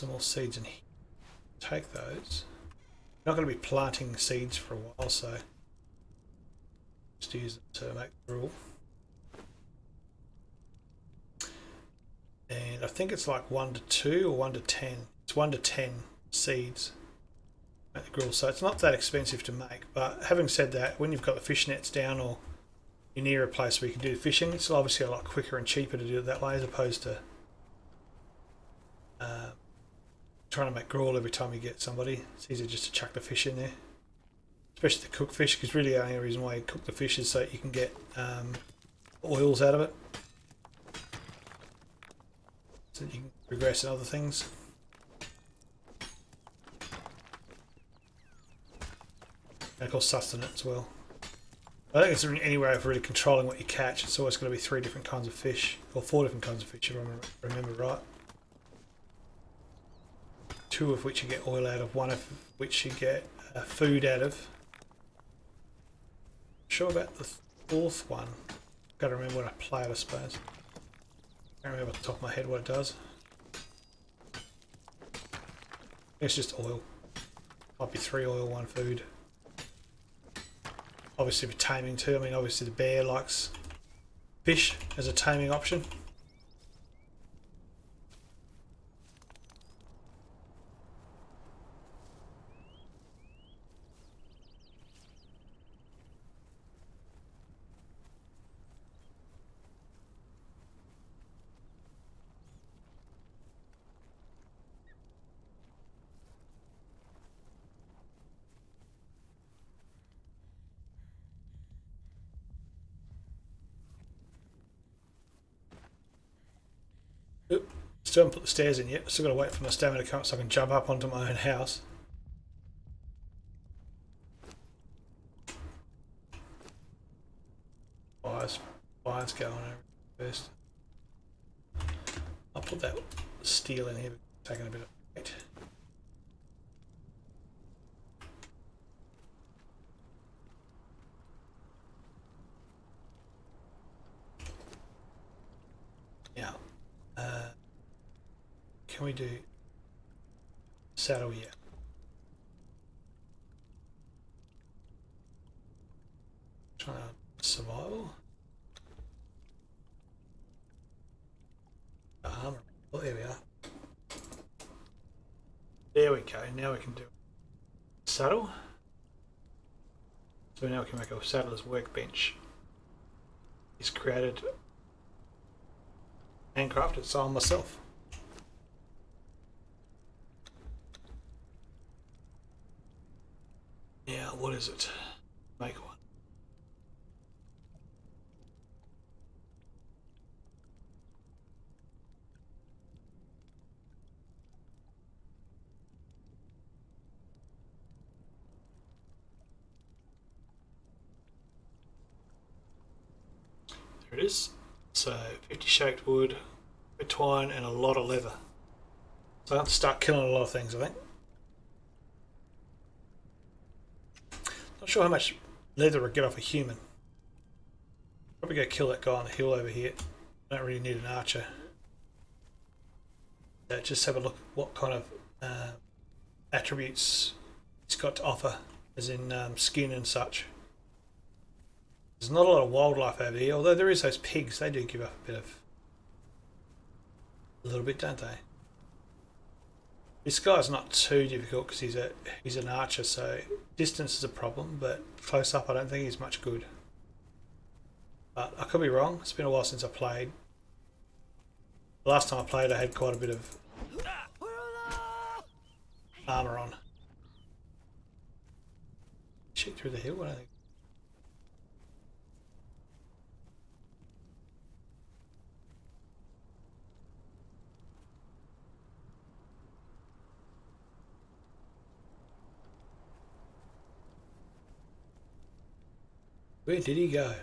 more seeds in here. Take those. I'm not going to be planting seeds for a while, so just use it to make the rule. And I think it's like 1 to 2 or 1 to 10. It's 1 to 10 seeds at the grill, so it's not that expensive to make. But having said that, when you've got the fish nets down or you're near a place where you can do fishing, it's obviously a lot quicker and cheaper to do it that way as opposed to trying to make gruel every time you get somebody. It's easier just to chuck the fish in there, especially the cooked fish, because really the only reason why you cook the fish is so you can get oils out of it, so that you can progress in other things. And of course sustenance as well. I think it's any way of really controlling what you catch. It's always going to be 3 different kinds of fish, or 4 different kinds of fish if I remember right. 2 of which you get oil out of, 1 of which you get food out of. Not sure about the 4th one. Got to remember when I play it, I suppose. Can't remember off the top of my head what it does. It's just oil. Might be 3 oil, 1 food. Obviously for taming too. I mean, obviously the bear likes fish as a taming option. Oop, still haven't put the stairs in yet. Still got to wait for my stamina to come up so I can jump up onto my own house. Fire's going over first. I'll put that steel in here, taking a bit of weight. Yeah. Can we do saddle yet? Trying to survival. Armor. Oh, there we are. There we go. Now we can do saddle. So now we can make a saddler's workbench. It's created and crafted, so I'm myself. Yeah, what is it? Make one. There it is. So 50 shaked wood, a twine and a lot of leather. So I have to start killing a lot of things, I think. Not sure how much leather I get off a human. Probably go kill that guy on the hill over here. I don't really need an archer. Just have a look what kind of attributes it's got to offer, as in skin and such. There's not a lot of wildlife over here, although there is those pigs. They do give up a little bit, don't they? This guy's not too difficult because he's an archer, so distance is a problem, but close up I don't think he's much good. But I could be wrong. It's been a while since I played. The last time I played I had quite a bit of armor on. Shoot through the hill, I don't think. Where did he go?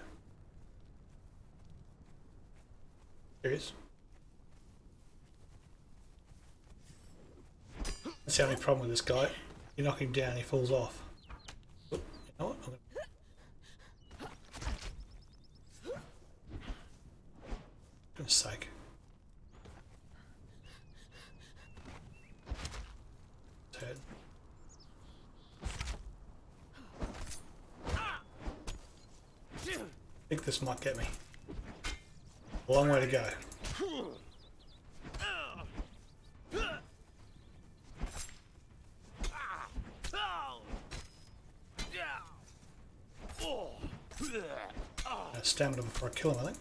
There he is. That's the only problem with this guy. You knock him down, he falls off. Oop, you know what? For goodness sake. Turn. I think this might get me. A long way to go. Stamina before I kill him, I think.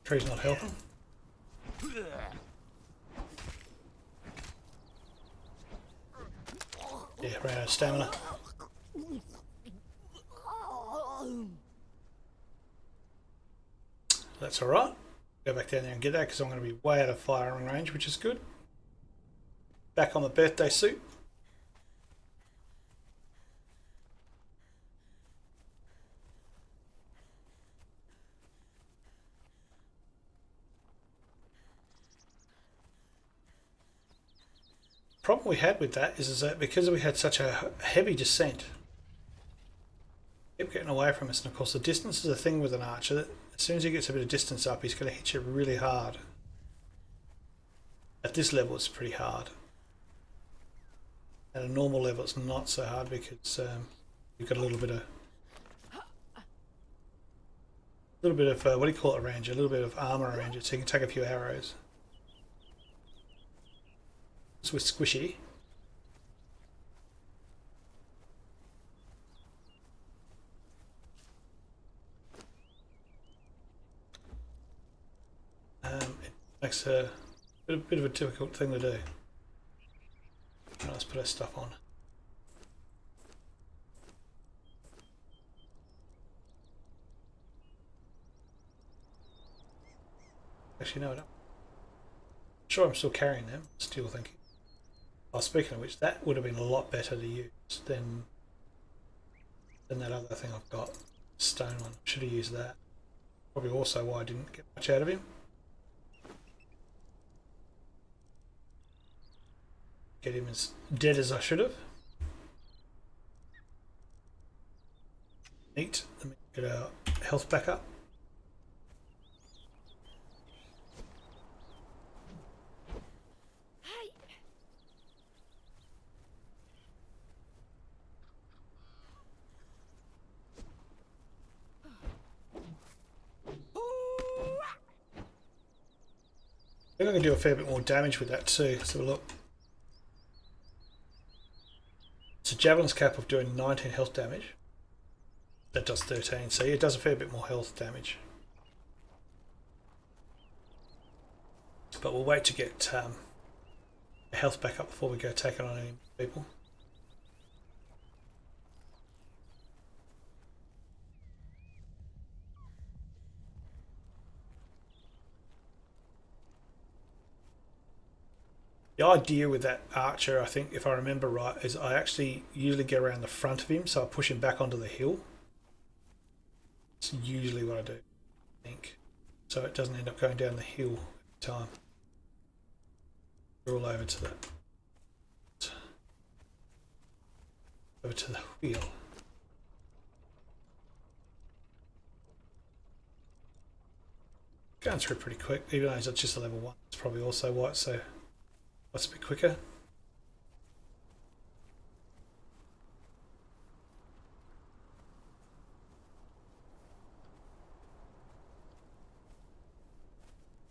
Tree's not helping. Yeah, ran out of stamina. That's alright. Go back down there and get that because I'm going to be way out of firing range, which is good. Back on the birthday suit. Problem we had with that is that because we had such a heavy descent, it kept getting away from us, and of course the distance is a thing with an archer. That as soon as he gets a bit of distance up, he's going to hit you really hard. At this level it's pretty hard. At a normal level it's not so hard because you've got a little bit of what do you call it around you? A little bit of armour around you, so you can take a few arrows. So we're squishy. It makes a bit of a difficult thing to do. Right, let's put our stuff on. Actually, no, I don't. Sure, I'm still carrying them. Still thinking. Oh, speaking of which, that would have been a lot better to use than that other thing I've got. Stone one. Should have used that. Probably also why I didn't get much out of him. Get him as dead as I should have. Neat. Let me get our health back up. I think I can do a fair bit more damage with that too. Let's have a look. It's a javelin's cap of doing 19 health damage. That does 13, so it does a fair bit more health damage. But we'll wait to get health back up before we go taking on any people. The idea with that archer, I think, if I remember right, is I actually usually get around the front of him, so I push him back onto the hill. It's usually what I do, I think. So it doesn't end up going down the hill every time. We're all over to the wheel. Going through pretty quick, even though it's just a level 1. It's probably also white, so it's a bit quicker.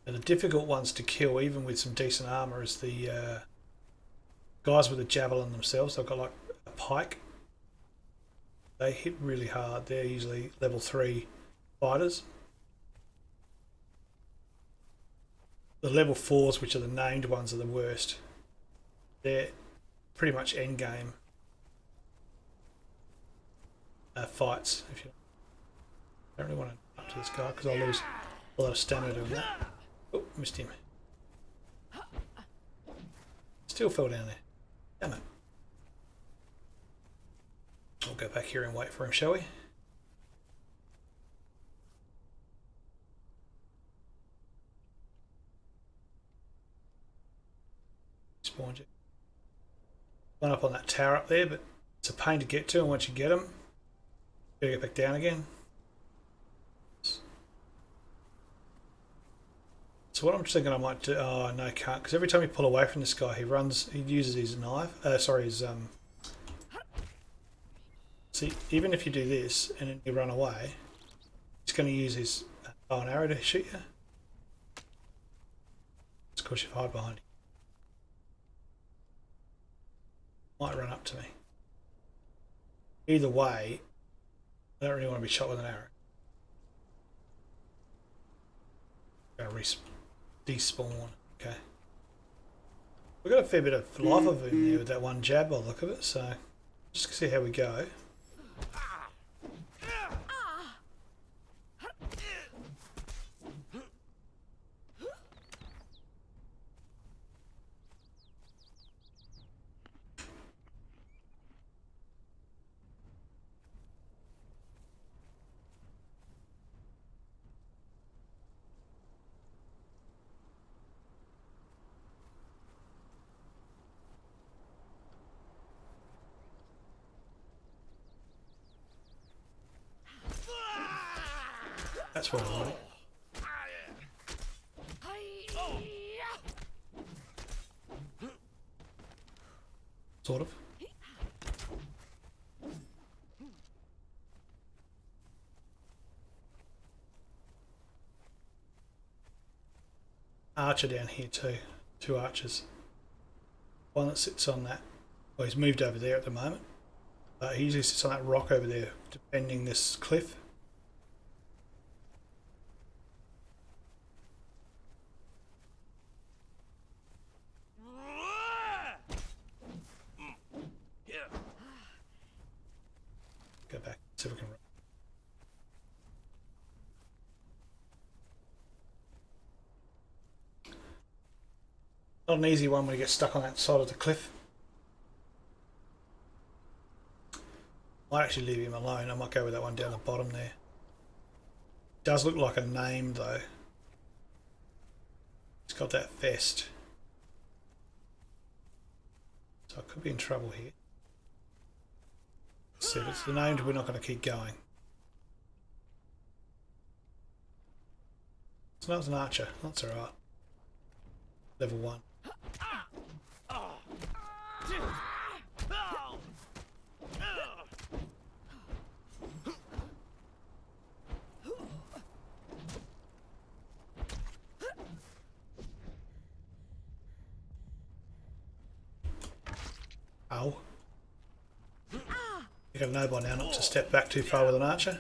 And the difficult ones to kill, even with some decent armour, is the guys with the javelin themselves. They've got like a pike. They hit really hard. They're usually level 3 fighters. the level 4s, which are the named ones, are the worst. They're pretty much end game fights. If you don't really want to up to this guy because I'll lose a lot of stamina doing that. Oh, missed him. Still fell down there. Damn it. We'll go back here and wait for him, shall we? Spawned you. One up on that tower up there, but it's a pain to get to, and once you get them, you gotta get back down again. So what I'm just thinking I might do, oh no, can't, because every time you pull away from this guy, he uses his knife, see, even if you do this, and then you run away, he's going to use his bow and arrow to shoot you. Of course you hide behind him. Might run up to me. Either way, I don't really want to be shot with an arrow. Despawn. Okay. We've got a fair bit of life of him there with that one jab by the look of it, so just see how we go. That's what I want. Sort of. Archer down here too. 2 archers. One that sits on that. Well, he's moved over there at the moment. He usually sits on that rock over there, defending this cliff. Go back, see if we can run. Not an easy one when you get stuck on that side of the cliff. Might actually leave him alone. I might go with that one down the bottom there. Does look like a name though. It's got that vest. So I could be in trouble here. See if it's the named, we're not going to keep going. So that was an archer. That's alright. Level 1. Ow. You gotta know by now not to step back too far with an archer.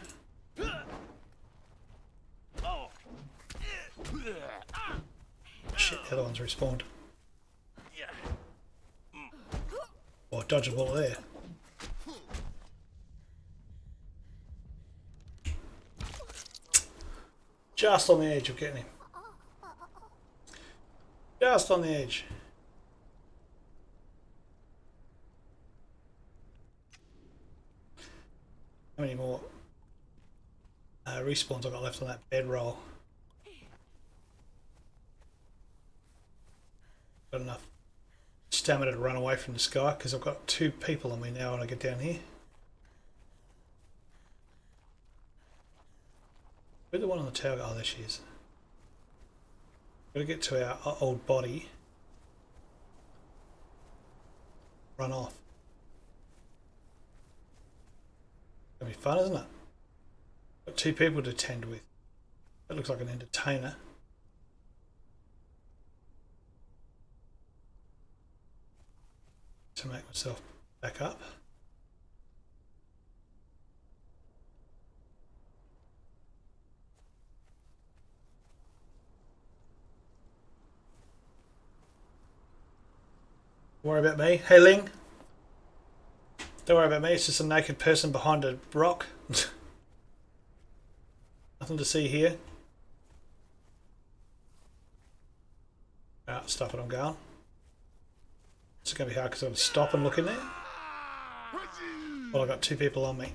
Shit, the other one's respawned. Oh, dodge a bullet there. Just on the edge of getting him. Just on the edge. How many more respawns I've got left on that bedroll? Got enough stamina to run away from this guy because I've got 2 people on me now when I get down here. Where's the one on the tower? Oh, there she is. Got to get to our old body. Run off. Gonna be fun, isn't it? Got 2 people to tend with. That looks like an entertainer. To make myself back up. Don't worry about me. Hey Ling. Don't worry about me, it's just a naked person behind a rock. Nothing to see here. Stuff it, I'm going. It's going to be hard because I'm going to stop and look in there. Well, I've got two people on me.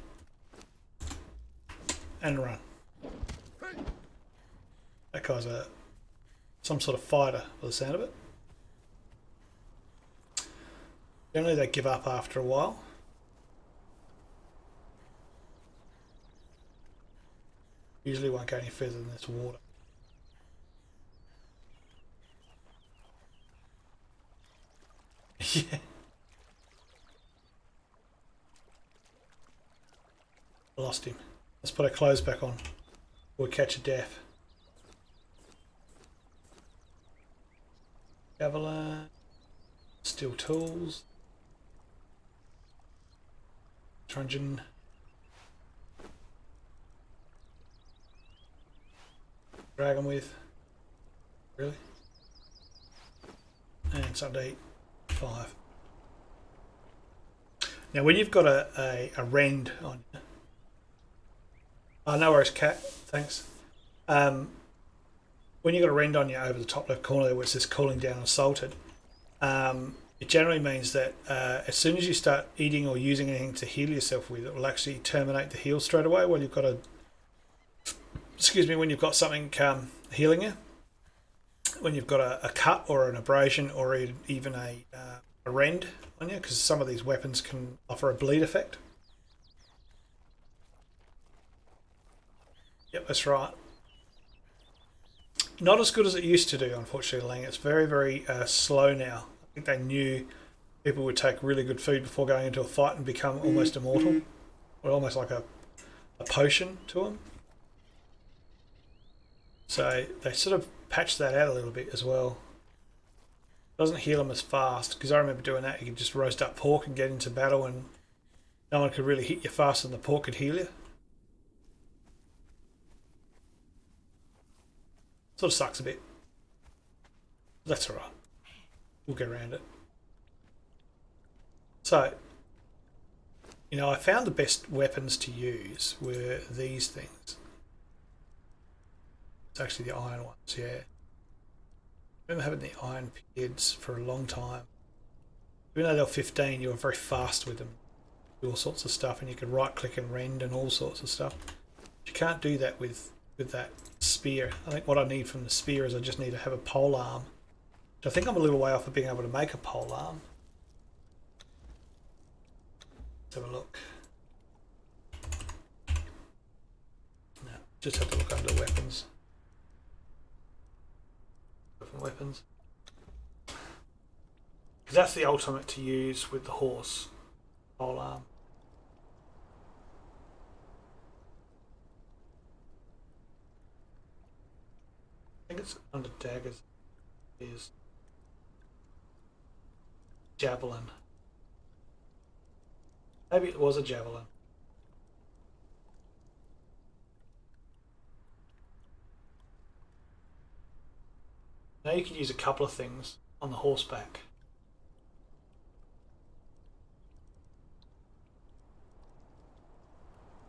And run. That guy's some sort of fighter by the sound of it. Generally they give up after a while. Usually won't go any further than this water. Yeah. I lost him. Let's put our clothes back on. Or catch a death. Javelin. Steel tools. Truncheon. Drag them with. Really? And something to eat. 5. Now when you've got a rend on you. Oh, no worries, cat. Thanks. When you've got a rend on you over the top left corner there where it says cooling down and salted, it generally means that as soon as you start eating or using anything to heal yourself with, it will actually terminate the heal straight away while you've got a... Excuse me, when you've got something healing you. When you've got a cut or an abrasion or even a rend on you, because some of these weapons can offer a bleed effect. Yep, that's right. Not as good as it used to do, unfortunately. It's very, very slow now. I think they knew people would take really good food before going into a fight and become almost immortal. Or almost like a potion to them. So they sort of patched that out a little bit as well. Doesn't heal them as fast, because I remember doing that. You could just roast up pork and get into battle and no one could really hit you faster than the pork could heal you. Sort of sucks a bit. That's alright. We'll get around it. So, you know, I found the best weapons to use were these things. It's actually the iron ones, yeah. I remember having the iron periods for a long time. Even though they were 15, you were very fast with them. Do all sorts of stuff, and you could right click and rend and all sorts of stuff. But you can't do that with that spear. I think what I need from the spear is I just need to have a pole arm. Which I think I'm a little way off of being able to make a pole arm. Let's have a look. No, just have to look under weapons. Weapons. Because that's the ultimate to use with the horse. Pole arm. I think it's under daggers. Is javelin. Maybe it was a javelin. Now you can use a couple of things on the horseback.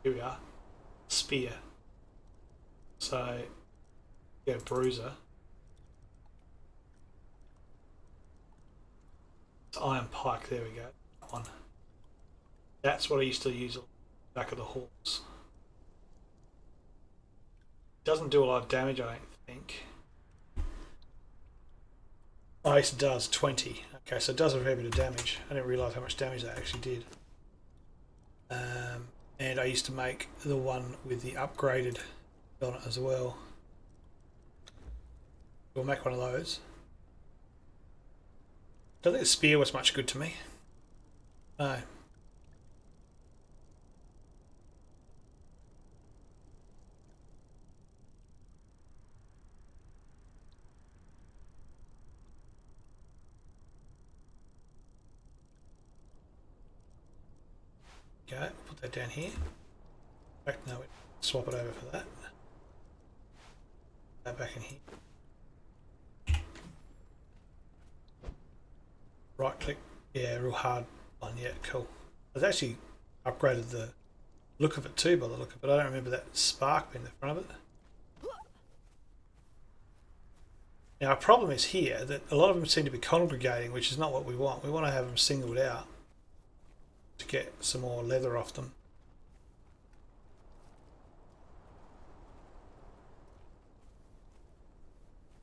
Here we are. Spear. So, yeah, bruiser. It's iron pike, there we go. That one. That's what I used to use on the back of the horse. Doesn't do a lot of damage, I don't think. Oh, it does 20. Okay, so it does a fair bit of damage. I didn't realise how much damage that actually did. And I used to make the one with the upgraded on it as well. We'll make one of those. Don't think the spear was much good to me. No. Okay, put that down here. In fact, no, swap it over for that. That back in here. Right click, Yeah, real hard one. Yeah, cool. I've actually upgraded the look of it too, by the look of it. I don't remember that spark being in the front of it. Now, our problem is here that a lot of them seem to be congregating, which is not what we want. We want to have them singled out to get some more leather off them.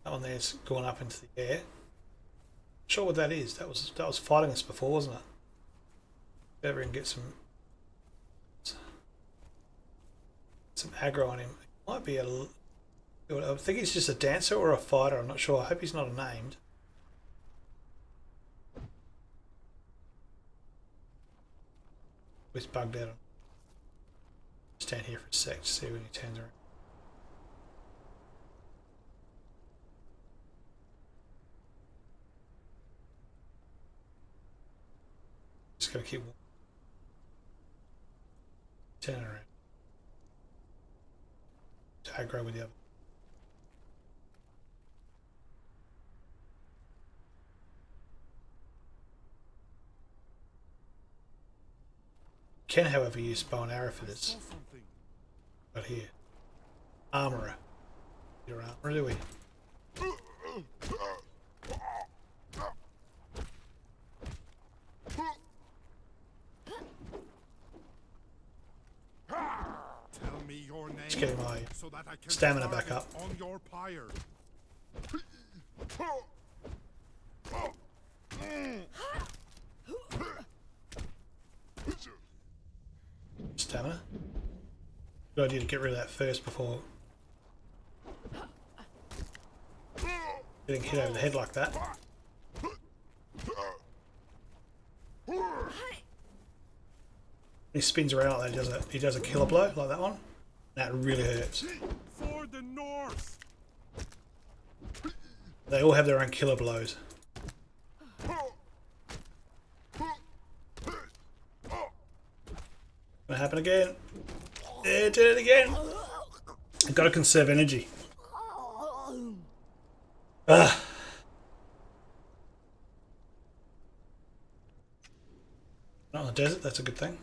That one there's gone up into the air. Not sure what that is. That was fighting us before, wasn't it? If ever can get some aggro on him. It might be I think he's just a dancer or a fighter. I'm not sure. I hope he's not named. He's bugged out. Stand here for a sec to see when he turns around. Just gotta keep turning around to aggro with the other. Can, however, use bow and arrow for this. Right here. Armourer. Your armourer, do we? Tell me your name. Just getting my So that I can stamina start back up. it on your pyre. Stamina. Good idea to get rid of that first before getting hit over the head like that. He spins around like that. He does a killer blow like that one. That really hurts. For the north. They all have their own killer blows. Gonna happen again. Yeah, did it again. I've got to conserve energy. Ah. Not in the desert, that's a good thing.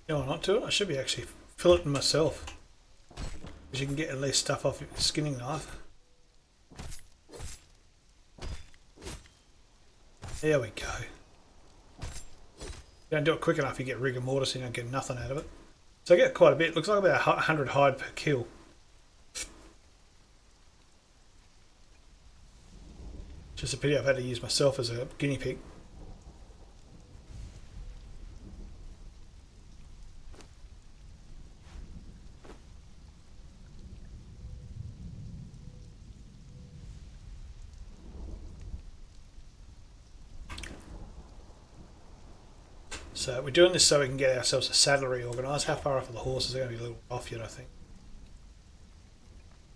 You know what, not to it? I should be actually filleting myself. Because you can get at least stuff off your skinning knife. There we go. You don't do it quick enough, you get rigor mortis and you don't get nothing out of it. So I get quite a bit. Looks like about 100 hide per kill. Just a pity I've had to use myself as a guinea pig. So we're doing this so we can get ourselves a saddlery organised. How far off are the horses? They're going to be a little off yet, I think.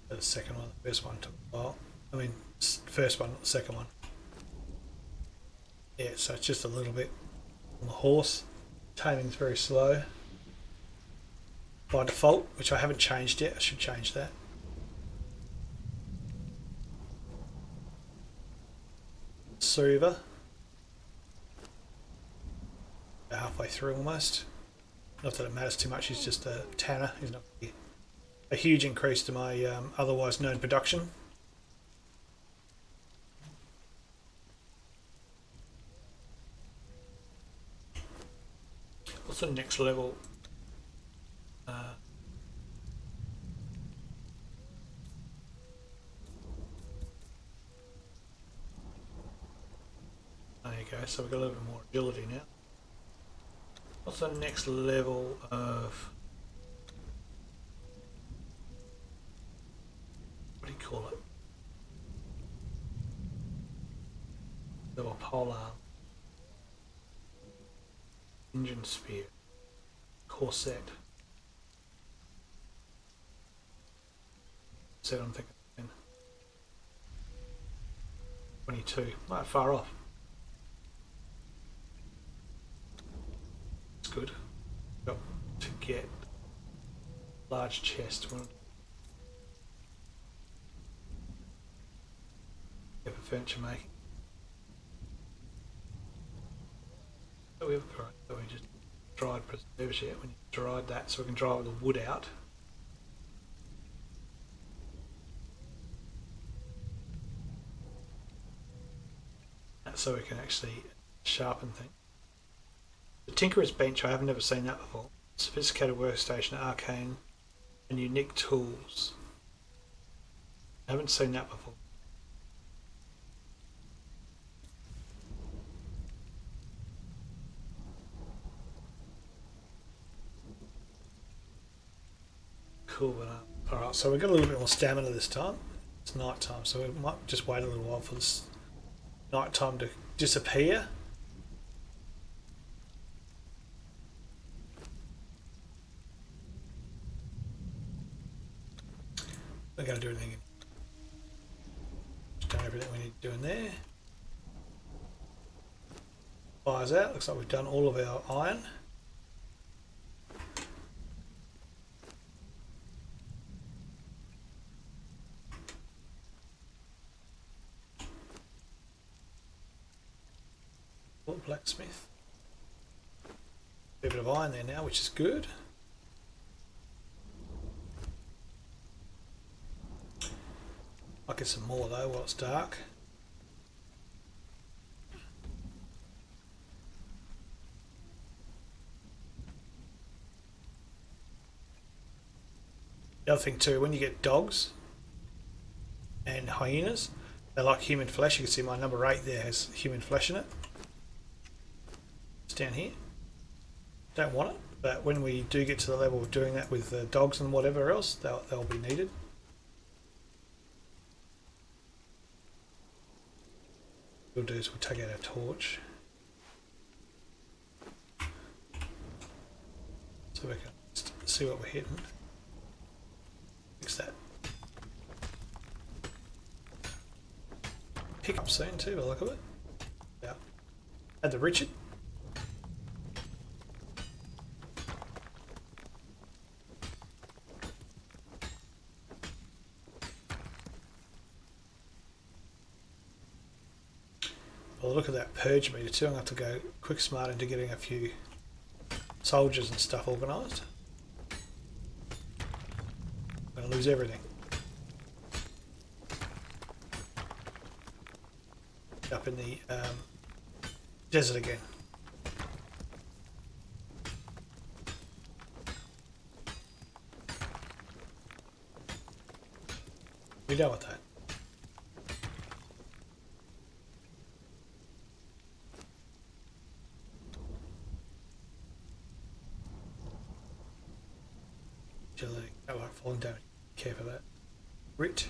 The second one, the first one took a while. I mean, first one, not the second one. Yeah, so it's just a little bit on the horse. Taming's very slow. By default, which I haven't changed yet. I should change that. Suva. Halfway through almost. Not that it matters too much, he's just a tanner. He's not a huge increase to my otherwise known production. What's the next level? There you go, so we've got a little bit more agility now. What's the next level of... What do you call it? Level polearm. Engine spear. Corset. So I'm thinking 22. Not far off. It's good. Got to get large chest. Yeah, for furniture making. So we just dried preserves yet. When you dried that, so we can dry all the wood out. So we can actually sharpen things. The Tinkerer's Bench, I have never seen that before. Sophisticated workstation, arcane, and unique tools. I haven't seen that before. Cool, but alright, so we've got a little bit more stamina this time. It's night time, so we might just wait a little while for this night time to disappear. We're going to do everything. Just done everything we need to do in there. Fire's out. Looks like we've done all of our iron. Blacksmith. A bit of iron there now, which is good. I'll get some more though while it's dark. The other thing too, when you get dogs and hyenas, they like human flesh. You can see my number 8 there has human flesh in it. It's down here. Don't want it, but when we do get to the level of doing that with dogs and whatever else, they'll be needed. What we'll do is we'll take out our torch. So we can see what we're hitting. Fix that. Pick up soon too, by the look of it. Yeah. Add the Richard. Well, look at that purge meter too. I'm going to have to go quick smart into getting a few soldiers and stuff organised. I'm going to lose everything. Up in the desert again. We done with that. I like falling down. Care for that. Grit.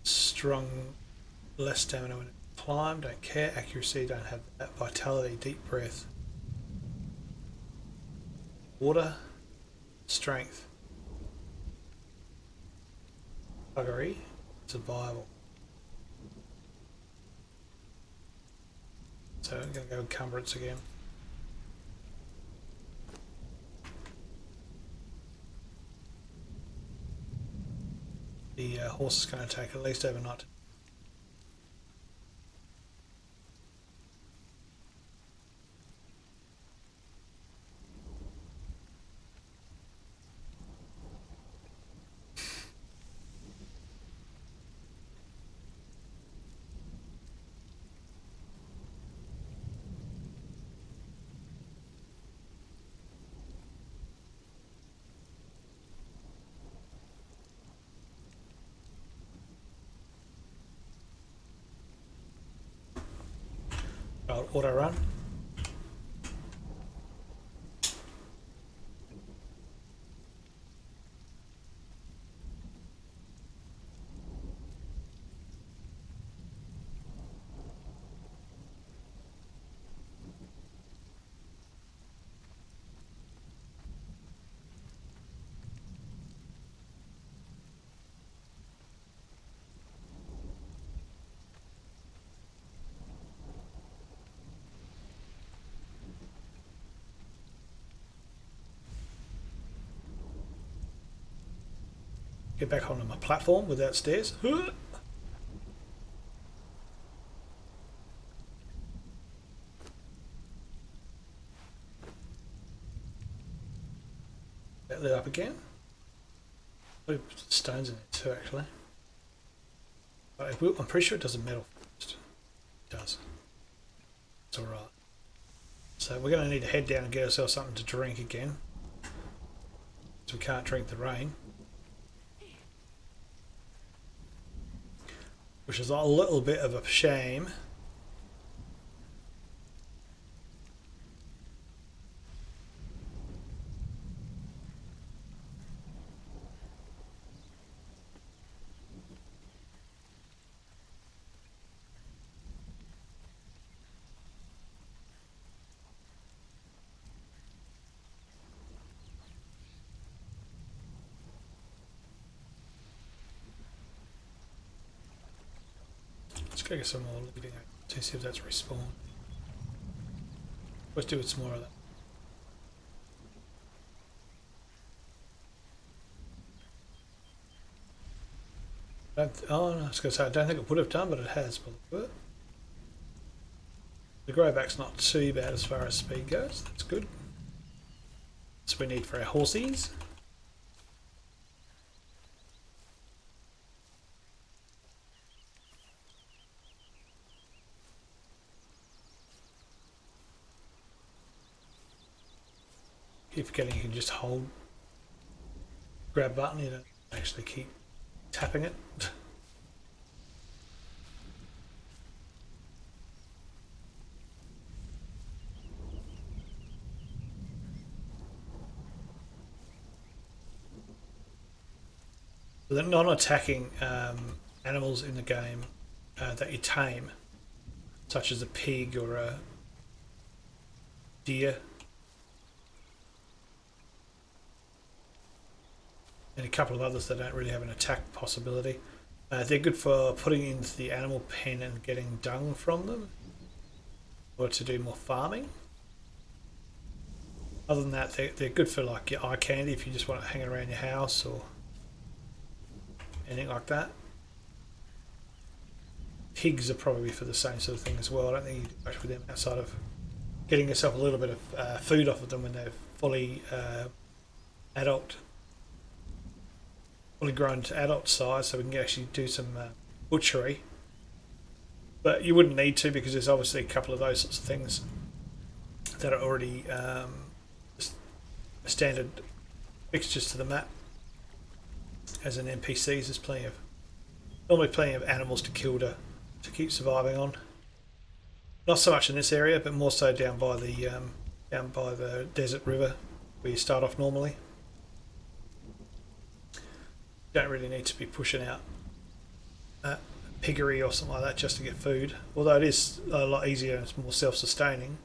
Strong. Less stamina when it climb. Don't care. Accuracy. Don't have that. Vitality. Deep breath. Water. Strength. Buggery. Survival. So I'm going to go encumbrance again. The horse is going to take at least overnight. I'll auto run. get back onto my platform without stairs. That lit up again. Put stones in there too, actually. But I'm pretty sure it does a metal first. It does. It's alright. So we're going to need to head down and get ourselves something to drink again. So we can't drink the rain. Which is a little bit of a shame. Let's go get some more living to see if that's respawned. Let's do some more of that. Oh no, I was going to say I don't think it would have done, but it has. But the growback's not too bad as far as speed goes. That's good. That's what we need for our horsies. Keep forgetting you can just hold grab button, you don't actually keep tapping it. The non-attacking animals in the game that you tame, such as a pig or a deer, and a couple of others that don't really have an attack possibility. They're good for putting into the animal pen and getting dung from them, or to do more farming. Other than that, they're good for like your eye candy if you just want to hang it around your house or anything like that. Pigs are probably for the same sort of thing as well. I don't think you do much with them outside of getting yourself a little bit of food off of them when they're fully adult. Fully grown to adult size, so we can actually do some butchery, but you wouldn't need to because there's obviously a couple of those sorts of things that are already standard fixtures to the map. As an NPCs, there's normally plenty of animals to kill to keep surviving on. Not so much in this area, but more so down by the desert river where you start off normally. Don't really need to be pushing out piggery or something like that just to get food. Although it is a lot easier and it's more self-sustaining,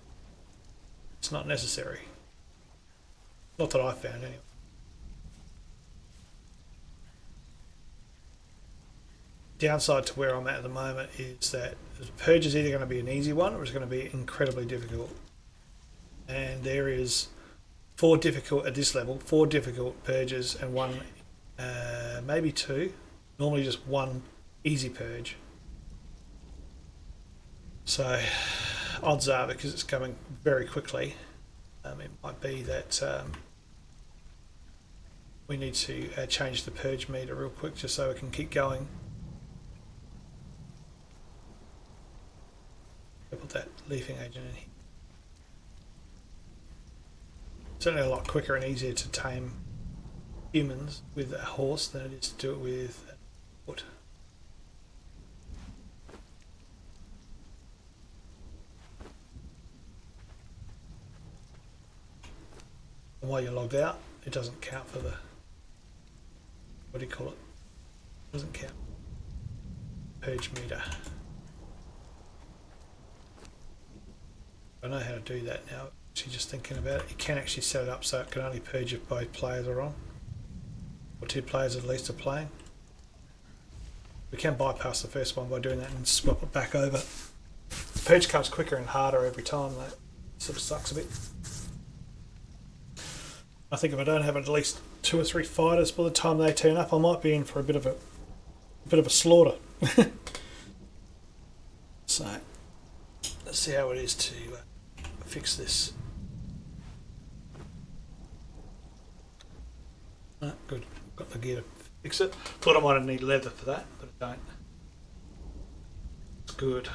it's not necessary. Not that I found anyway. Downside to where I'm at the moment is that the purge is either going to be an easy one or it's going to be incredibly difficult. And there is 4 difficult at this level, 4 difficult purges and 1. Maybe 2, normally just 1 easy purge. So odds are, because it's coming very quickly, it might be that we need to change the purge meter real quick just so we can keep going. Put that leafing agent in here. Certainly a lot quicker and easier to tame humans with a horse than it is to do it with a foot. And while you're logged out, it doesn't count for the, what do you call it? It doesn't count. Purge meter. I know how to do that now. Actually, just thinking about it, you can actually set it up so it can only purge if both players are on. Or 2 players at least are playing. We can bypass the first one by doing that and swap it back over. The purge comes quicker and harder every time. That sort of sucks a bit. I think if I don't have at least 2 or 3 fighters by the time they turn up. I might be in for a bit of a slaughter. So let's see how it is to fix this. Good, got the gear to fix it. Thought I might have need leather for that, but I don't. It's good.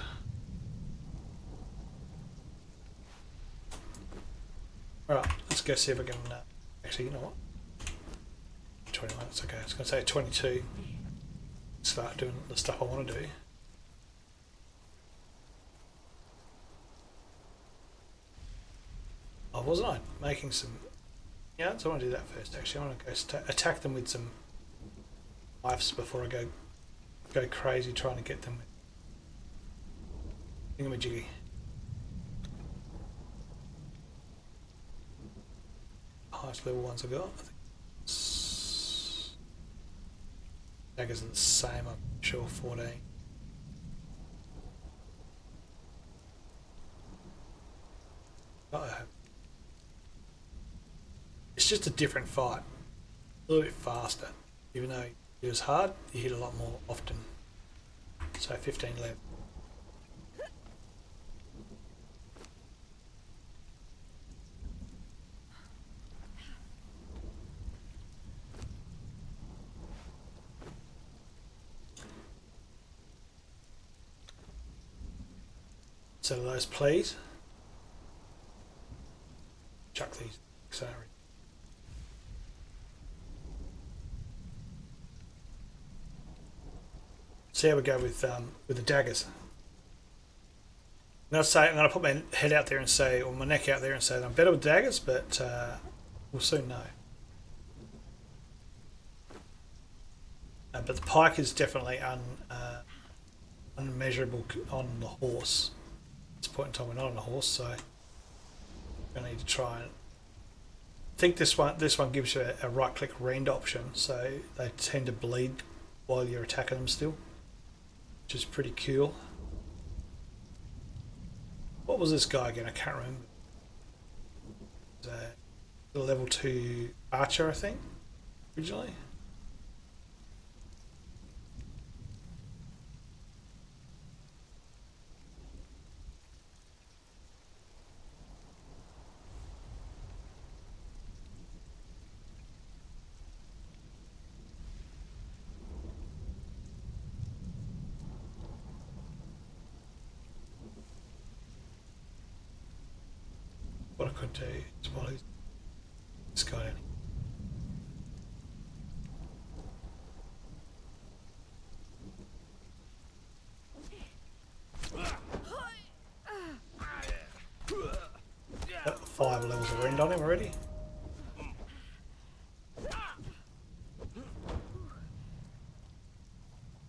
Alright, let's go see if I can actually, you know what? 21, it's okay. I was going to say 22. Start doing the stuff I want to do. Oh, wasn't I making some... Yeah, so I want to do that first actually. I want to go attack them with some knives before I go crazy trying to get them with thingamajiggy. Highest level ones I got. I think daggers are the same, I'm sure, 14. It's just a different fight. A little bit faster. Even though it was hard, you hit a lot more often. So 15 left. So those, please. Chuck these. Sorry. See how we go with the daggers. I'm going to put my head out there and say, or my neck out there and say that I'm better with daggers, but we'll soon know. But the pike is definitely unmeasurable on the horse. At this point in time, we're not on a horse, so we're going to need to try and. I think this one gives you a right-click rend option, so they tend to bleed while you're attacking them still, which is pretty cool. What was this guy again? I can't remember. The level 2 archer, I think, originally. What I could do is while he's this guy down. Got 5 levels of rend on him already.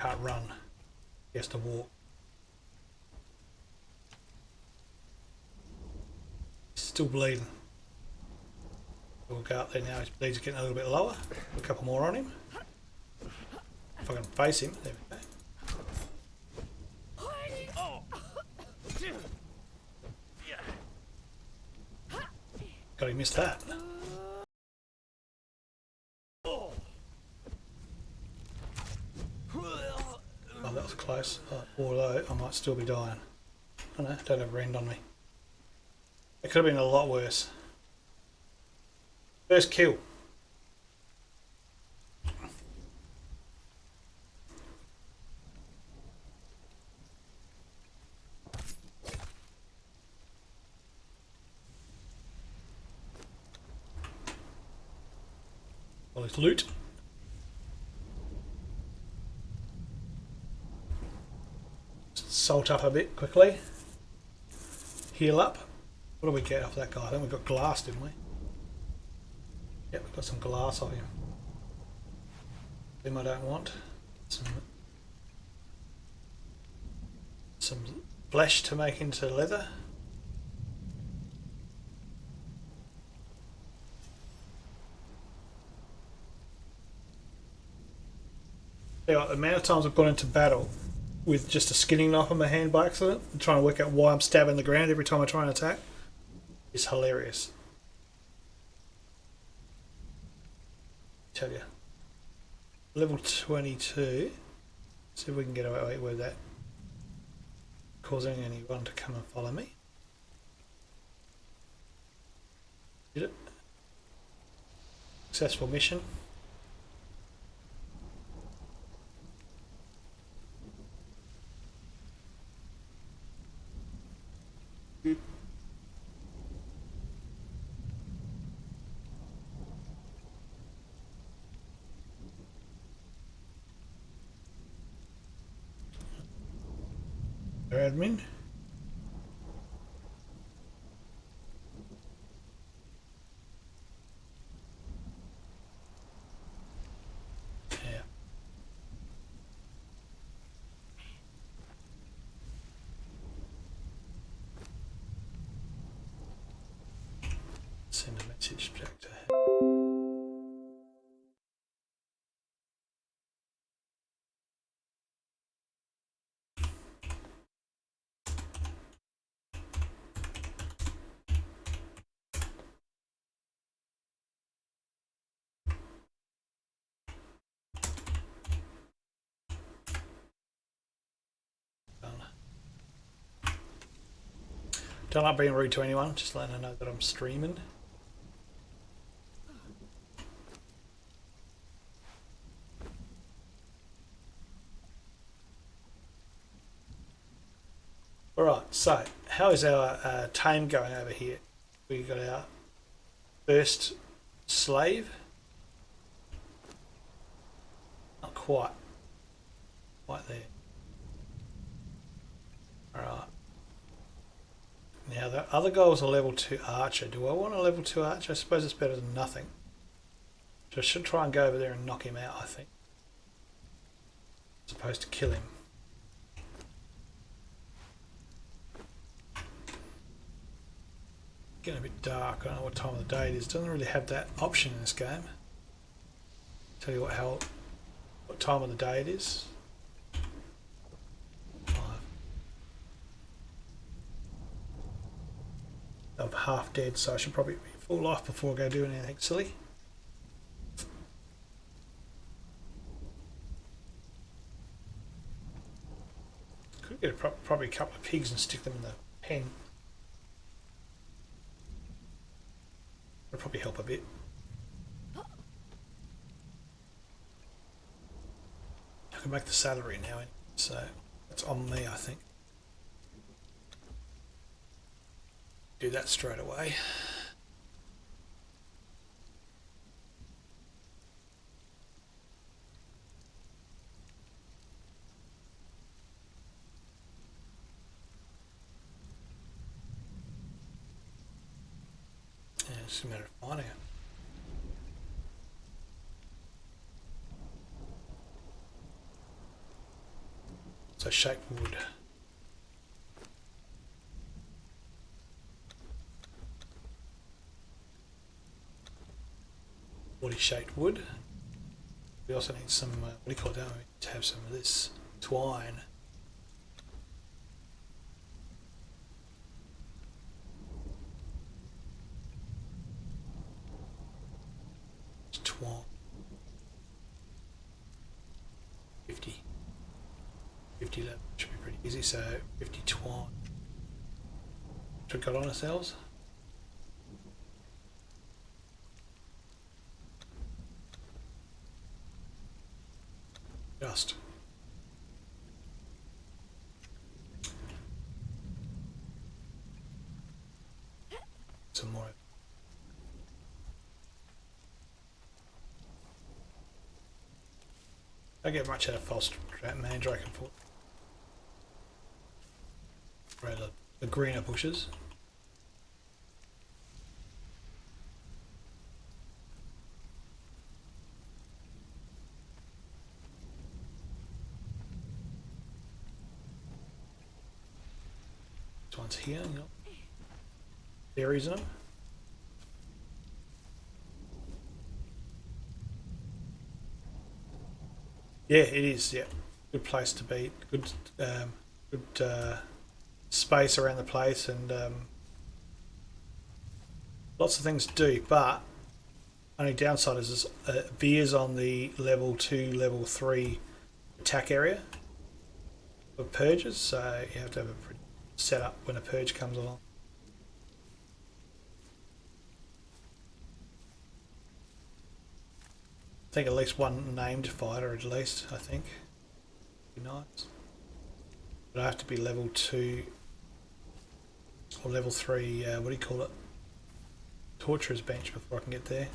Can't run. He has to walk. Still bleeding. We'll go up there now. His bleeds are getting a little bit lower. A couple more on him. If I can face him, there we go. God, he missed that. Oh, that was close. Although I might still be dying. I don't know, don't have rend on me. It could have been a lot worse. First kill. Well, it's loot. Just salt up a bit quickly. Heal up. What do we get off that guy? I think we got glass, didn't we? Yep, we've got some glass off him. Him I don't want. Some flesh to make into leather. You know, the amount of times I've gone into battle with just a skinning knife in my hand by accident and trying to work out why I'm stabbing the ground every time I try and attack is hilarious. tell you. Level 22. See if we can get away with that. Causing anyone to come and follow me. Did it? Successful mission. Admin. Yeah. Send a message back to him. Don't like being rude to anyone, just letting her know that I'm streaming. Alright, so how is our tame going over here? We got our first slave. Not quite there. Alright. Now the other goal is a level 2 archer. Do I want a level 2 archer? I suppose it's better than nothing. So I should try and go over there and knock him out, I think. As opposed to kill him. Getting a bit dark. I don't know what time of the day it is. Doesn't really have that option in this game. Tell you what time of the day it is. 5. I'm half dead, so I should probably be full life before I go do anything silly. Could get probably a couple of pigs and stick them in the pen. Would probably help a bit. I can make the salary now, so that's on me, I think. Do that straight away. Yeah, it's just a matter of finding it. So shaped wood. Body shaped wood. We also need some, what do you call it, don't we? To have some of this twine. It's twine. 50 level should be pretty easy, so 50 twine. Should we got on ourselves? Just. Some more. Don't get much out of false mandrake and put rather the greener bushes. This one's here, you know. Berries in them. Yeah, it is. Yeah, good place to be. Good, good space around the place, and lots of things to do. But Only downside is veers on the level 2, level 3 attack area for purges, so you have to have a pretty setup when a purge comes along. I think at least one named fighter, at least, I think. Be nice. But I have to be level 2 or level 3, what do you call it? Torturer's bench before I can get there.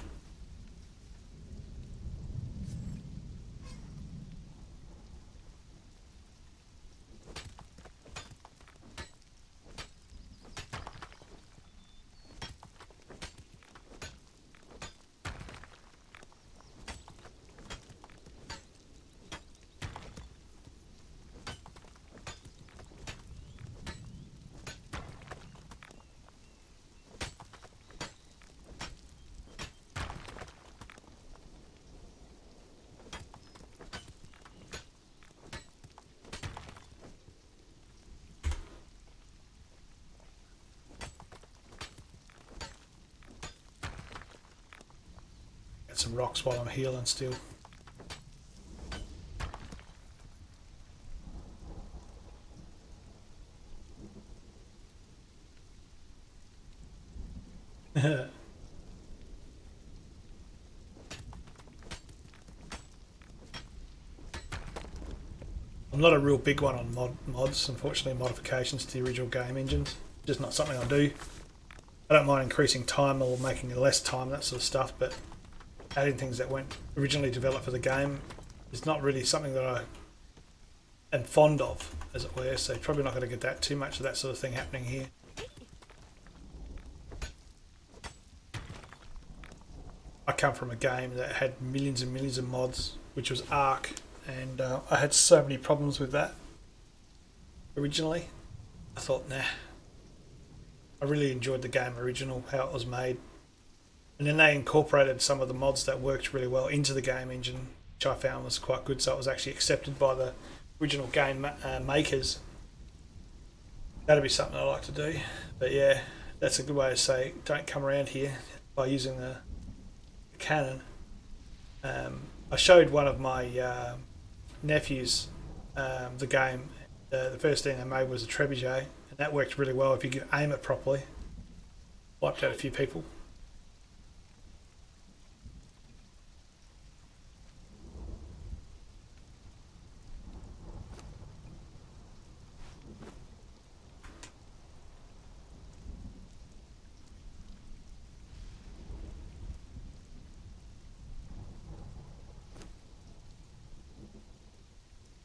Get some rocks while I'm healing still. I'm not a real big one on mods, unfortunately, modifications to the original game engines. Just not something I do. I don't mind increasing time or making less time, that sort of stuff, but adding things that weren't originally developed for the game is not really something that I am fond of, as it were, so you're probably not going to get that too much of that sort of thing happening here. I come from a game that had millions and millions of mods, which was Ark, and I had so many problems with that originally. I thought, nah. I really enjoyed the game original, how it was made. And then they incorporated some of the mods that worked really well into the game engine, which I found was quite good, so it was actually accepted by the original game makers. That'd be something I like to do. But yeah, that's a good way to say don't come around here by using the cannon. I showed one of my nephews the game. The first thing they made was a trebuchet, and that worked really well if you could aim it properly. Wiped out a few people.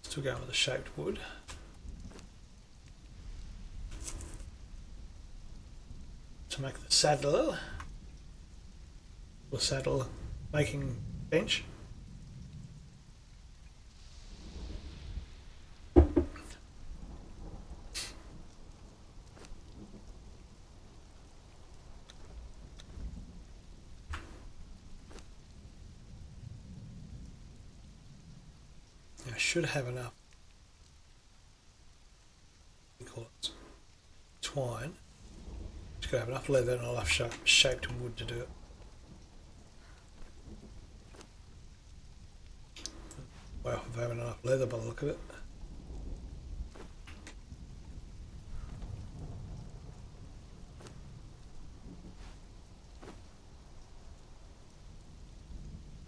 Still going with the shaped wood. To make the saddle making bench. I should have enough. We call it twine. Just gotta have enough leather and I'll have shaped wood to do it. Well, if I have enough leather by the look of it.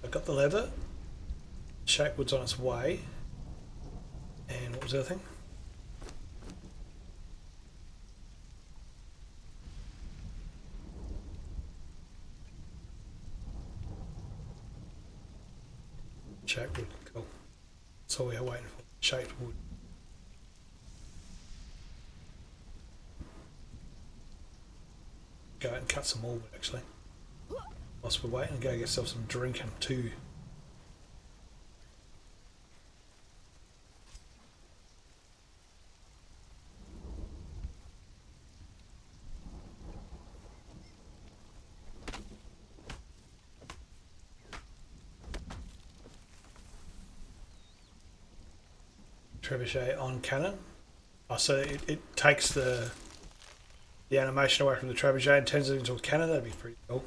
I've got the leather. Shaped wood's on its way. And what was the other thing? Shaped wood, cool. That's all we are waiting for. Shaped wood. Go out and cut some more wood actually. Whilst we're waiting, go get yourself some drinking too. Trebuchet on cannon. Oh, so it takes the animation away from the trebuchet and turns it into a cannon. That'd be pretty cool.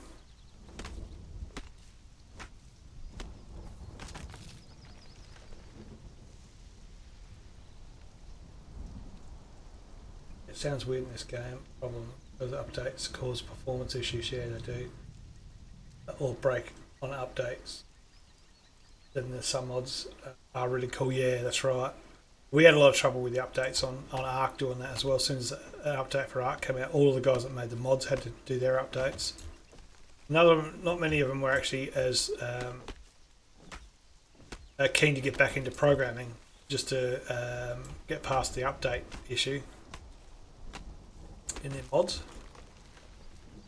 sounds weird in this game. Problem because updates cause performance issues. Yeah, they do. Or break on updates. Then there's some mods are really cool. Yeah, that's right. We had a lot of trouble with the updates on Ark doing that as well. As soon as an update for Ark came out, all of the guys that made the mods had to do their updates. Not many of them were actually as keen to get back into programming just to get past the update issue in their mods.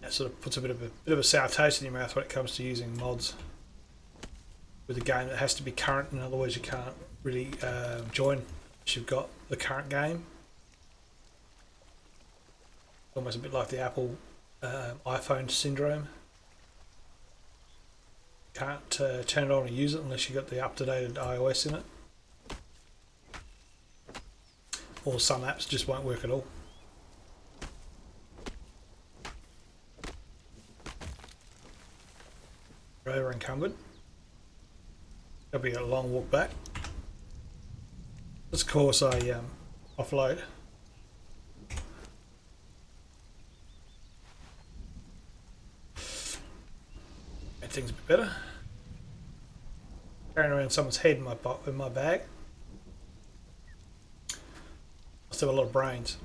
That sort of puts a bit of a sour taste in your mouth when it comes to using mods with a game that has to be current, and otherwise you can't really join unless you've got the current game. Almost a bit like the Apple iPhone syndrome. Can't turn it on and use it unless you've got the up-to-date iOS in it. Or some apps just won't work at all. We're over encumbered. That'll be a long walk back. Let's course I offload. Make things a bit better. Carrying around someone's head in my bag. Must have a lot of brains.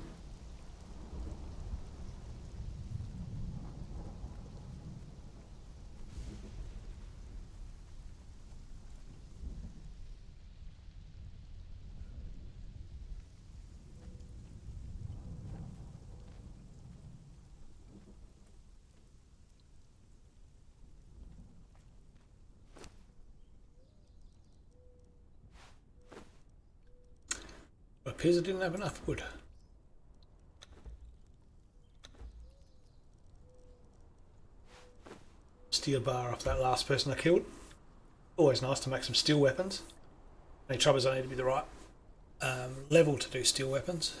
It appears I didn't have enough wood. Steel bar off that last person I killed. Always nice to make some steel weapons. Only trouble is I need to be the right level to do steel weapons.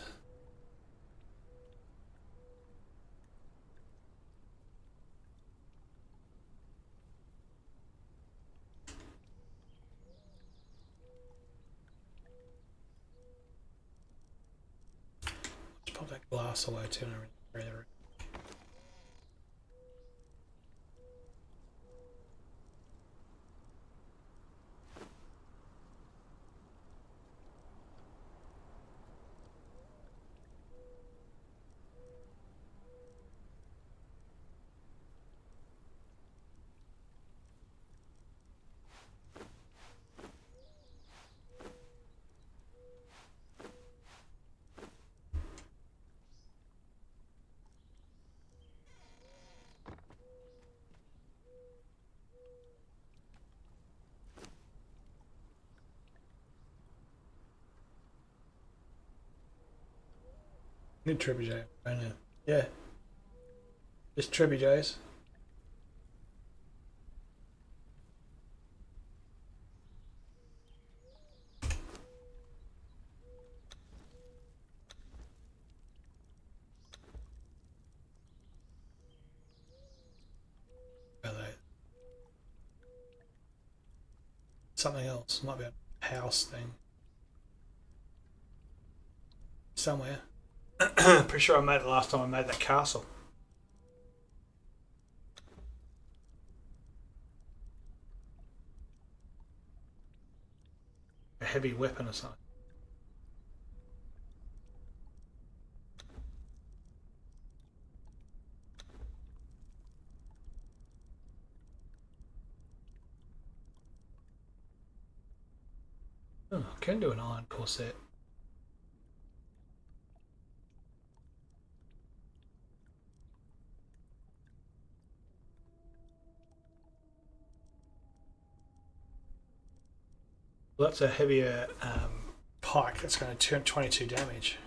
Let's pop that glass away too. Need trebuchet right now. Yeah. Just trebuchets. Something else. Might be a house thing. Somewhere. Pretty sure I made it last time I made that castle. A heavy weapon or something. Oh, I can do an iron corset. Well, that's a heavier pike. That's going to turn 22 damage.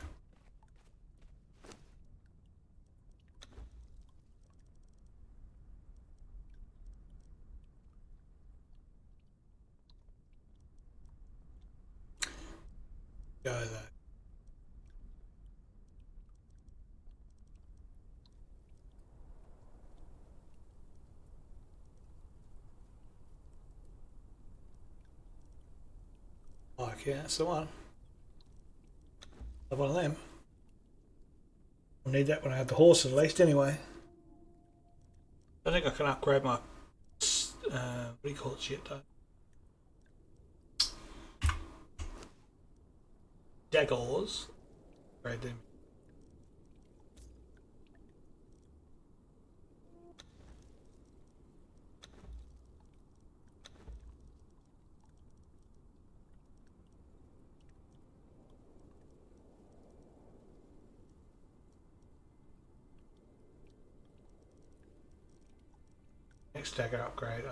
Go though. Pike, yeah, that's the one. Have one of them. I'll need that when I have the horse at least anyway. I think I can upgrade my what do you call it shit though? Daggers. Upgrade them. Next dagger upgrade,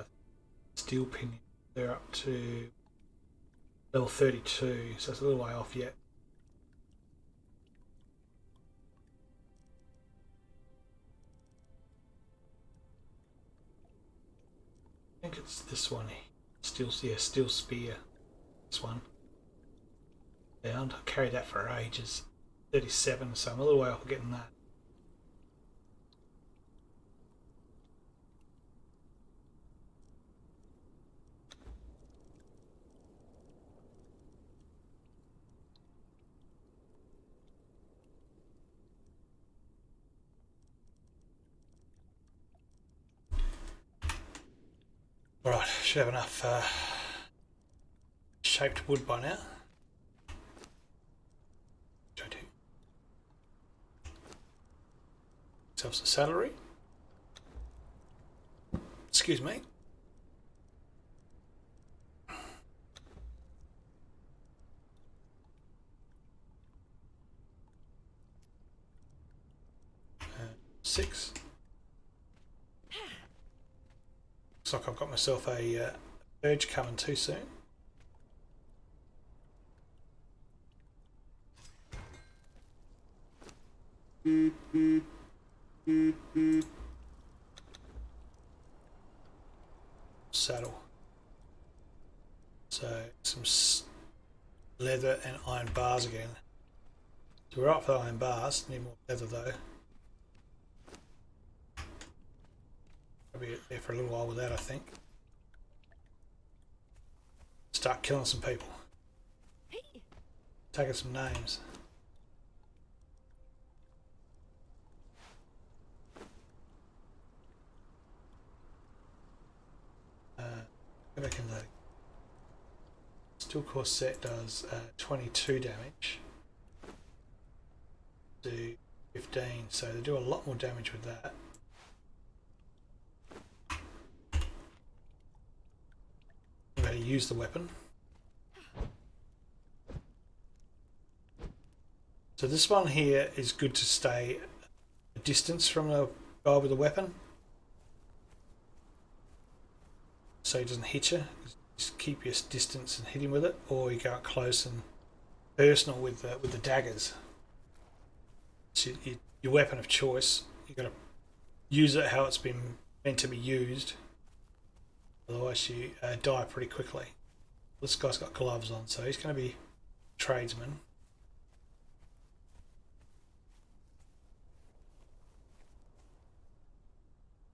steel pinion. They're up to level 32, so it's a little way off yet. I think it's this one. Steel spear. This one. Bound. I carried that for ages. 37, so I'm a little way off getting that. Alright, should have enough shaped wood by now. Which I do. Ourselves a salary. Excuse me. Six. Looks like I've got myself a urge coming too soon. Saddle. So some leather and iron bars again. So we're up for the iron bars. Need more leather though. I'll be there for a little while with that, I think. Start killing some people. Taking some names. Go back in the steel core set does 22 damage. Do 15, so they do a lot more damage with that. I'm going to use the weapon. So this one here is good to stay a distance from the guy with the weapon, so he doesn't hit you. Just keep your distance and hit him with it, or you go up close and personal with the daggers. It's your weapon of choice. You've got to use it how it's been meant to be used. Otherwise you die pretty quickly. This guy's got gloves on, so he's going to be a tradesman.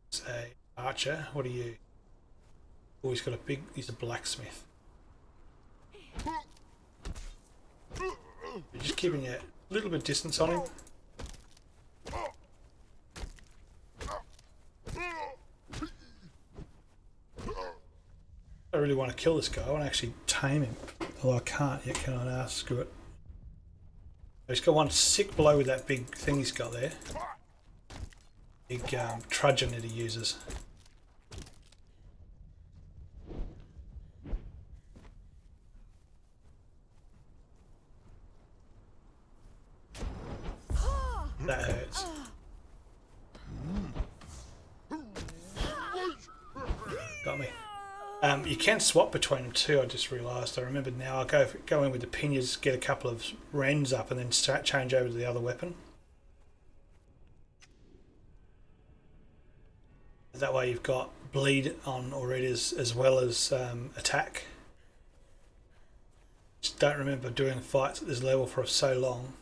It's a archer. What are you? Oh, he's a blacksmith. You're just keeping a little bit of distance on him. I really want to kill this guy. I want to actually tame him. Although I can't yet, can I? Screw it. He's got one sick blow with that big thing he's got there. Big trudgeon that he uses. That hurts. Got me. You can swap between them too, I just realised. I remembered now. I'll go in with the pinions, get a couple of rends up and then start change over to the other weapon. That way you've got bleed on already as well as attack. Just don't remember doing fights at this level for so long.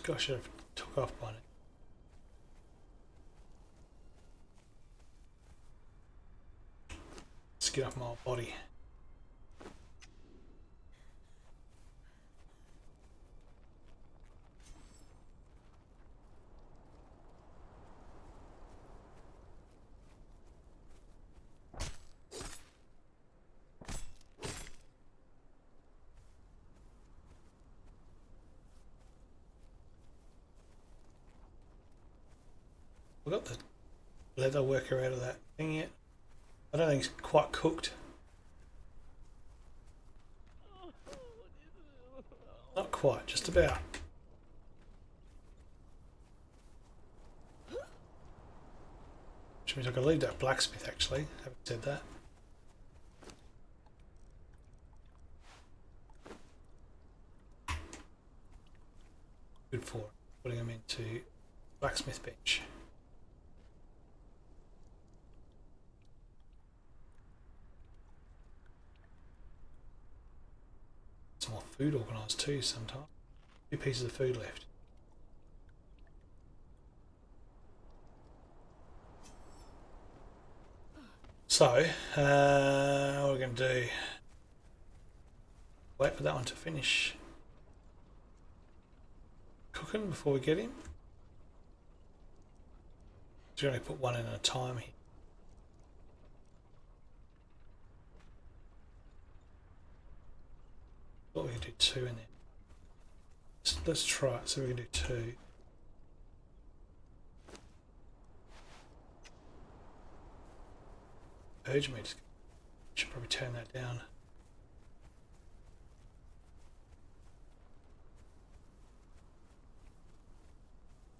guy should have took off by now. Let's get off my old body. We got the leather worker out of that thing yet. I don't think it's quite cooked. Not quite, just about. Which means I could leave that blacksmith actually, having said that. Good for it. Putting them into blacksmith bench. Some more food organised too sometimes. 2 pieces of food left. So, what we're going to do, wait for that one to finish cooking before we get him. Just going to put one in at a time here. Thought we could do 2 in there. Let's try it. So we can do 2. Urge me to. Should probably turn that down.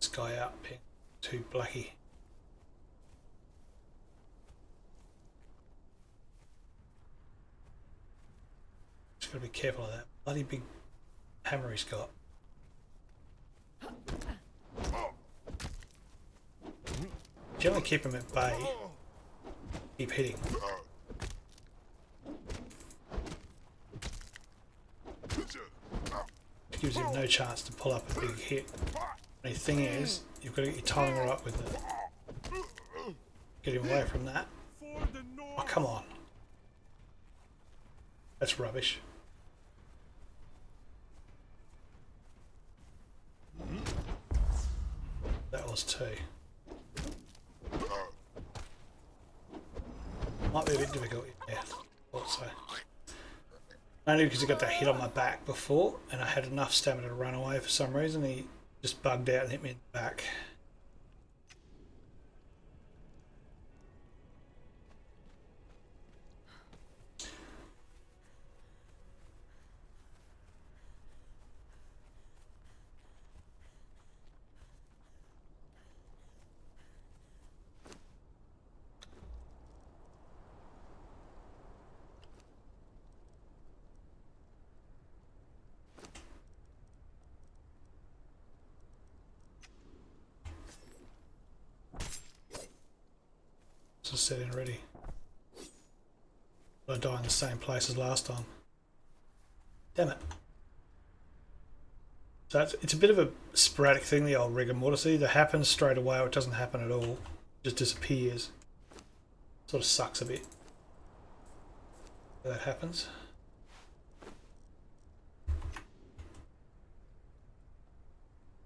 This guy out being too blacky. Just gotta be careful of that bloody big hammer he's got. Generally keep him at bay. Keep hitting. It gives him no chance to pull up a big hit. The thing is, you've got to get your timing right with it. Get him away from that. Oh, come on. That's rubbish. That was 2. Might be a bit difficult, yeah, thought so. Only because he got that hit on my back before and I had enough stamina to run away for some reason. He just bugged out and hit me in the back. Just set in already. I die in the same place as last time. Damn it. So it's a bit of a sporadic thing, the old rigor mortis. It either happens straight away or it doesn't happen at all. It just disappears. Sort of sucks a bit. That happens.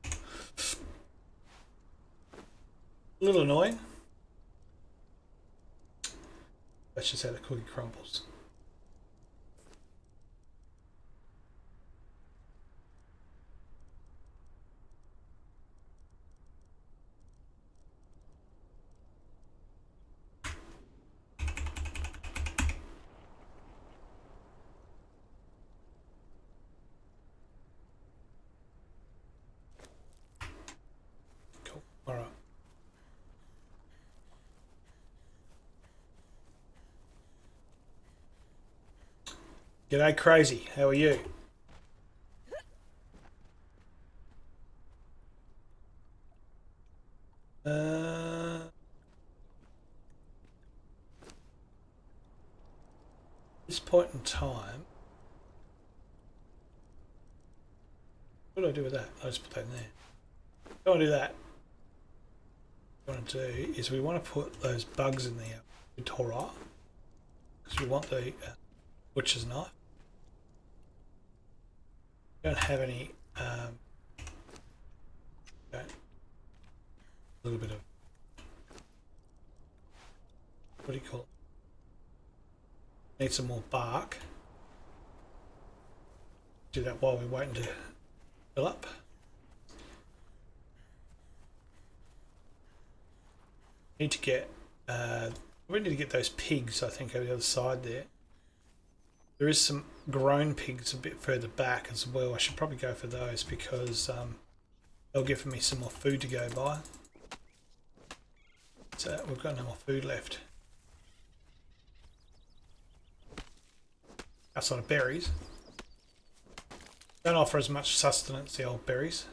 A little annoying. That's just how the cookie crumbles. Cool. All right. G'day, Crazy. How are you? This point in time, what do I do with that? I just put that in there. Don't want to do that. What we want to do is we want to put those bugs in the Torah because we want the butcher's knife. Don't have any. Okay. A little bit of what do you call it? Need some more bark. Do that while we're waiting to fill up. Need to get we need to get those pigs, I think, over the other side there. There is some grown pigs a bit further back as well. I should probably go for those because they'll give me some more food to go by. So we've got no more food left. Outside of berries. Don't offer as much sustenance, the old berries.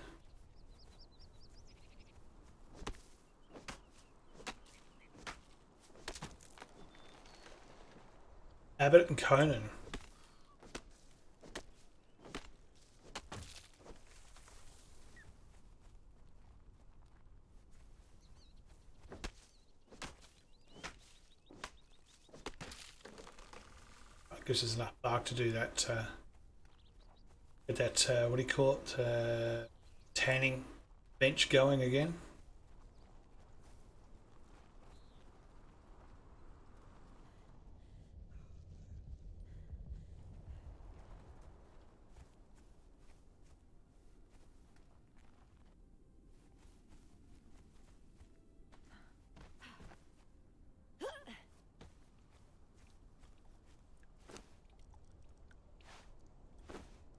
Abbott and Conan. That gives us enough bark to do that. Get that, what do you call it? Tanning bench going again.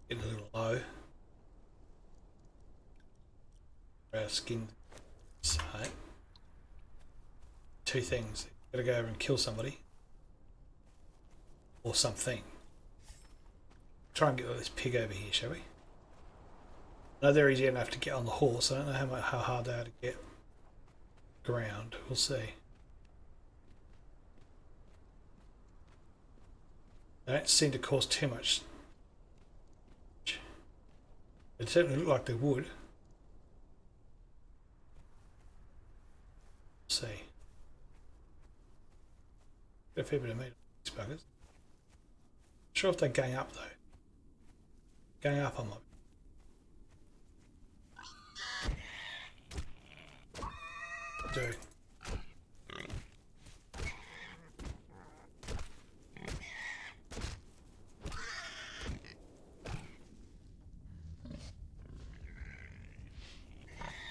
Getting a little low. Our skin. So, two things. Gotta go over and kill somebody. Or something. Try and get this pig over here, shall we? I know they're easy enough to get on the horse. I don't know how hard they are to get ground. We'll see. They don't seem to cause too much. They certainly look like they would. Let's see. Got a fair bit of meat on these buggers. Not sure if they're going up though. Going up, I'm not. Do.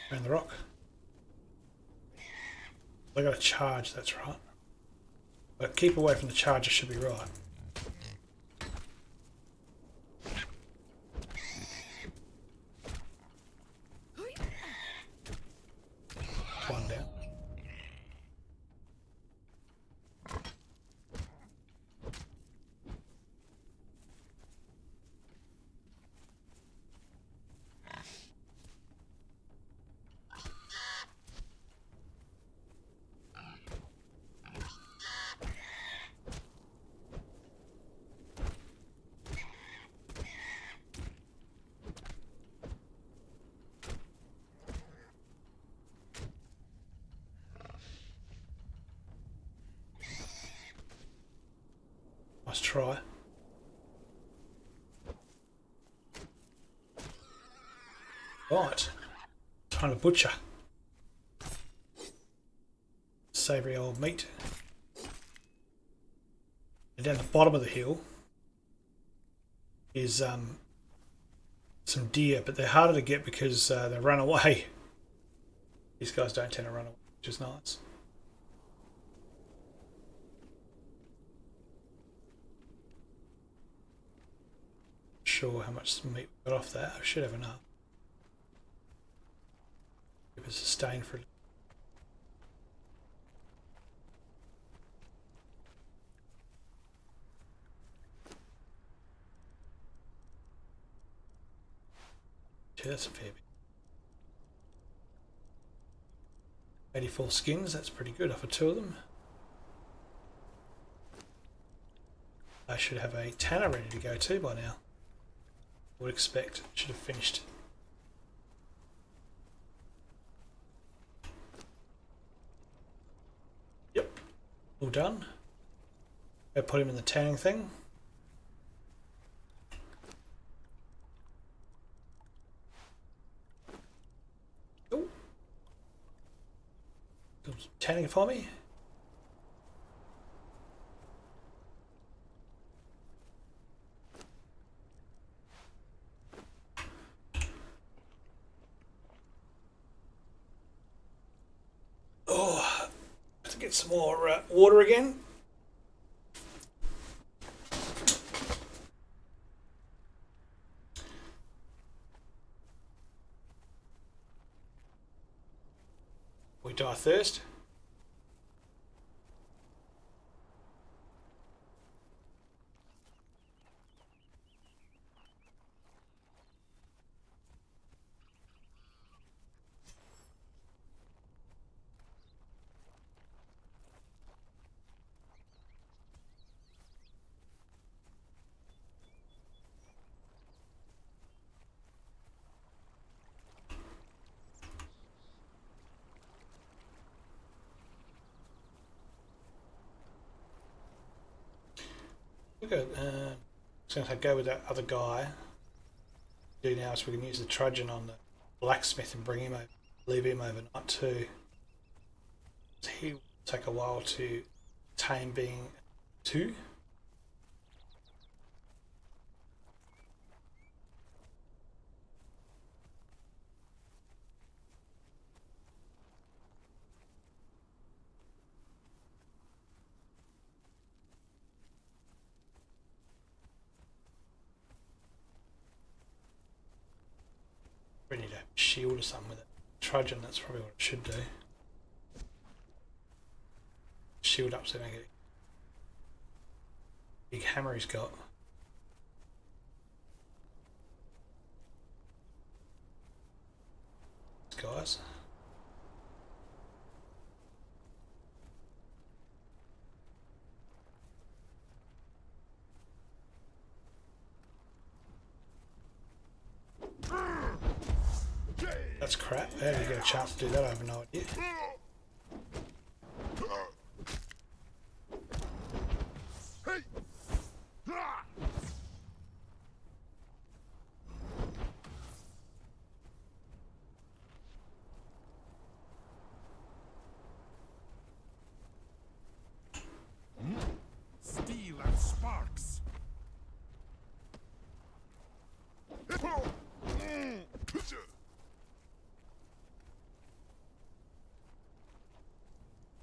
Around the rock. I got a charge, that's right. But keep away from the charger should be right. One down. Nice try. Right. Time to butcher. Savoury old meat. And down the bottom of the hill is some deer, but they're harder to get because they run away. These guys don't tend to run away, which is nice. Sure how much meat we got off that. I should have enough. Keep it sustained for a little. Yeah, that's a fair bit. 84 skins, that's pretty good off of two of them. I should have a tanner ready to go too by now. I would expect. Should have finished. All done. Go put him in the tanning thing. Oh. Do some tanning for me. Oh, I have to get some more water again. We die of thirst. Look at since I go with that other guy. Do now is we can use the trudgeon on the blacksmith and bring him over, leave him overnight too. So he will take a while to tame, being 2. We need a shield or something with it. Trudgeon, that's probably what it should do. Shield up so they don't get a big hammer he's got. These guys. That's crap. How do you get a chance to do that? I have no idea. Steel and sparks.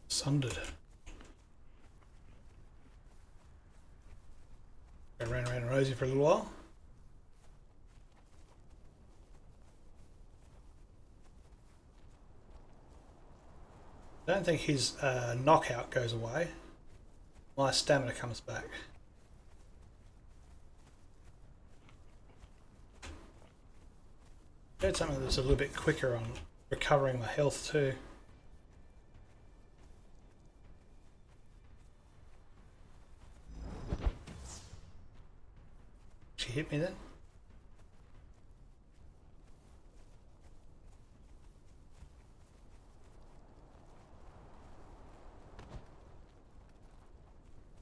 Sundered. I ran around Rosie for a little while. I don't think his knockout goes away. My stamina comes back. I heard something that's a little bit quicker on recovering my health too. She hit me then?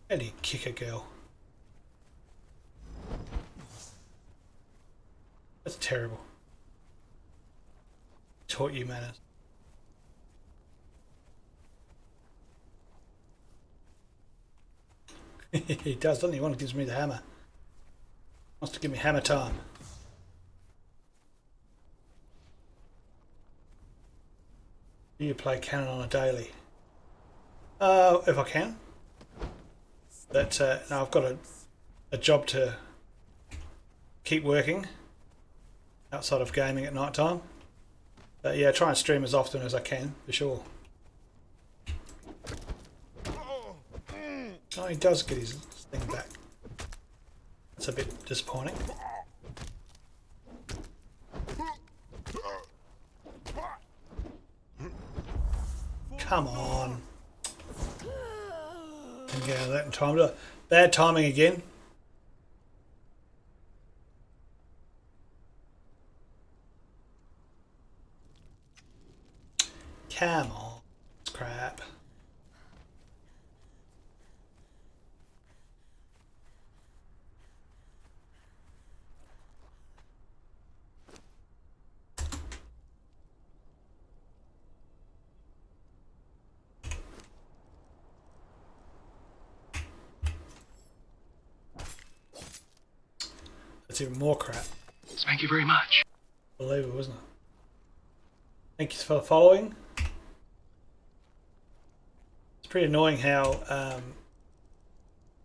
How do you kick a girl? That's terrible. Taught you manners. He does, doesn't he? One gives me the hammer. Wants to give me hammer time. Do you play Cannon on a daily? If I can. But no, I've got a job to keep working outside of gaming at night time. But yeah, try and stream as often as I can, for sure. Oh, he does get his thing back. That's a bit disappointing. Come on. Didn't get out of that in time. Bad timing again. Come on. It's crap. That's even more crap. Thank you very much. Unbelievable, isn't it? Thank you for following. It's pretty annoying how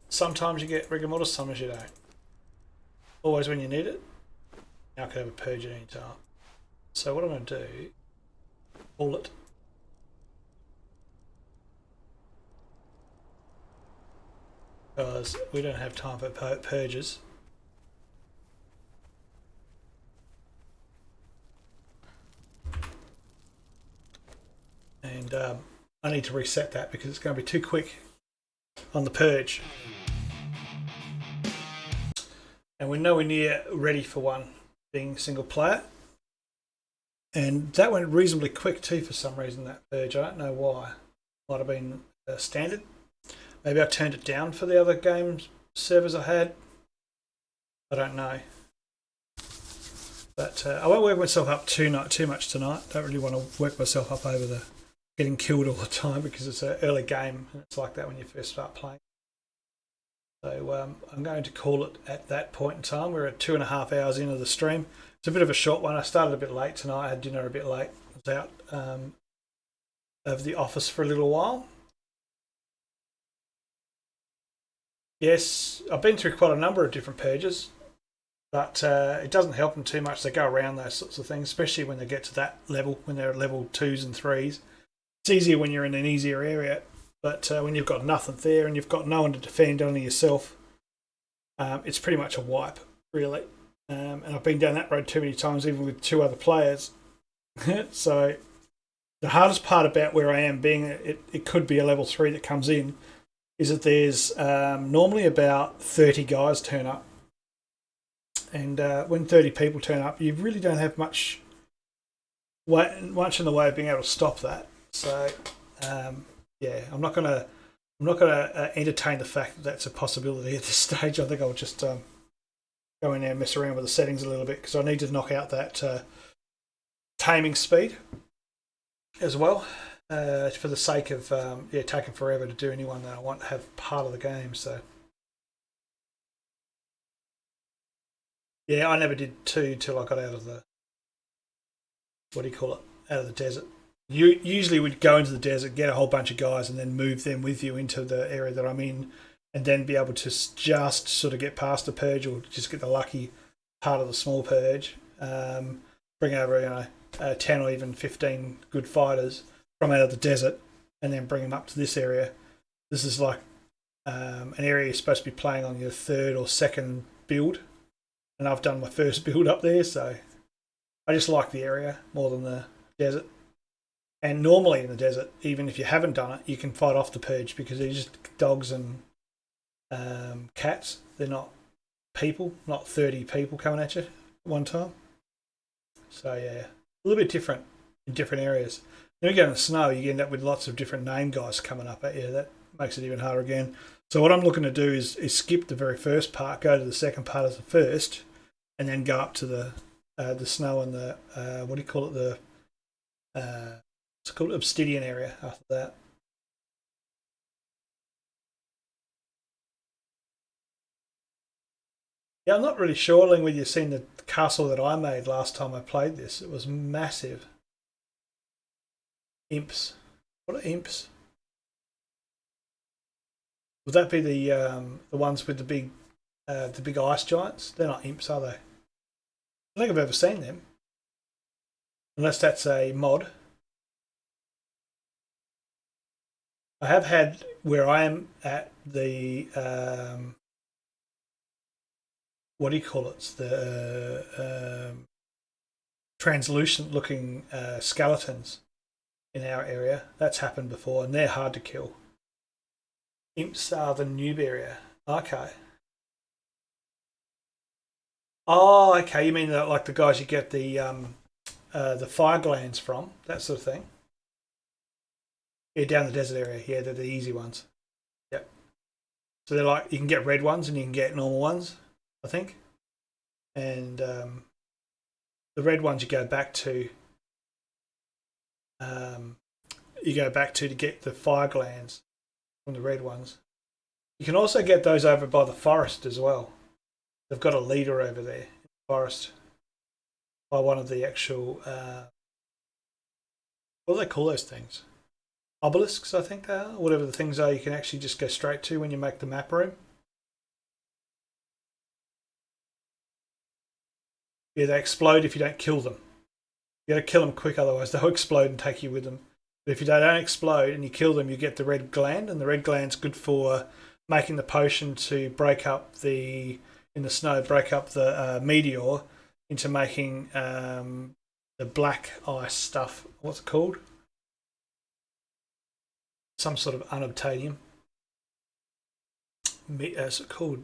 sometimes you get rigor mortis, sometimes you don't. Always when you need it. Now I can have a purge at any time. So what I'm going to do, call it. Because we don't have time for purges. And I need to reset that because it's going to be too quick on the purge. And we're nowhere near ready for one being single player. And that went reasonably quick too for some reason, that purge. I don't know why. Might have been standard. Maybe I turned it down for the other games servers I had. I don't know. But I won't work myself up too much tonight. Don't really want to work myself up over the getting killed all the time because it's an early game and it's like that when you first start playing. So I'm going to call it at that point in time. We're at 2.5 hours into the stream. It's a bit of a short one. I started a bit late tonight. I had dinner a bit late. I was out of the office for a little while. Yes, I've been through quite a number of different purges, but it doesn't help them too much. They go around those sorts of things, especially when they get to that level, when they're at level 2s and 3s. It's easier when you're in an easier area, but when you've got nothing there and you've got no one to defend, only yourself, it's pretty much a wipe, really. And I've been down that road too many times, even with 2 other players. So the hardest part about where I am, being it could be a level 3 that comes in, is that there's normally about 30 guys turn up. And when 30 people turn up, you really don't have much in the way of being able to stop that. So yeah, I'm not gonna entertain the fact that that's a possibility at this stage. I think I'll just go in there and mess around with the settings a little bit because I need to knock out that taming speed as well. For the sake of taking forever to do anyone that I want to have part of the game. So yeah, I never did 2 till I got out of the out of the desert. You usually would go into the desert, get a whole bunch of guys, and then move them with you into the area that I'm in, and then be able to just sort of get past the purge or just get the lucky part of the small purge. Bring over 10 or even 15 good fighters from out of the desert and then bring them up to this area. This is like an area you're supposed to be playing on your 3rd or 2nd build, and I've done my first build up there, so I just like the area more than the desert. And normally in the desert, even if you haven't done it, you can fight off the purge because they're just dogs and cats. They're not people, not 30 people coming at you at one time. So yeah, a little bit different in different areas. When you go in the snow, you end up with lots of different name guys coming up at you. That makes it even harder again. So what I'm looking to do is skip the very first part, go to the second part as the first, and then go up to the snow and the it's called obsidian area after that. Yeah, I'm not really sure, Ling, whether you've seen the castle that I made last time I played this. It was massive. Imps. What are imps? Would that be the ones with the big ice giants? They're not imps, are they? I don't think I've ever seen them. Unless that's a mod. I have had where I am at the what do you call it? It's the translucent looking skeletons in our area. That's happened before, and they're hard to kill. Imps are the noob area. Okay. Oh, okay. You mean like the guys you get the fire glands from, that sort of thing? Yeah, down the desert area. Yeah, they're the easy ones. Yep. So they're like, you can get red ones and you can get normal ones, I think. And the red ones you go back to. To get the fire glands from the red ones. You can also get those over by the forest as well. They've got a leader over there in the forest by one of the actual what do they call those things? Obelisks, I think they are. Whatever the things are, you can actually just go straight to when you make the map room. Yeah, they explode if you don't kill them. You got to kill them quick, otherwise they'll explode and take you with them. But if they don't explode and you kill them, you get the red gland, and the red gland's good for making the potion to break up the in the snow, break up the meteor into making the black ice stuff. What's it called? Some sort of unobtainium. Is it called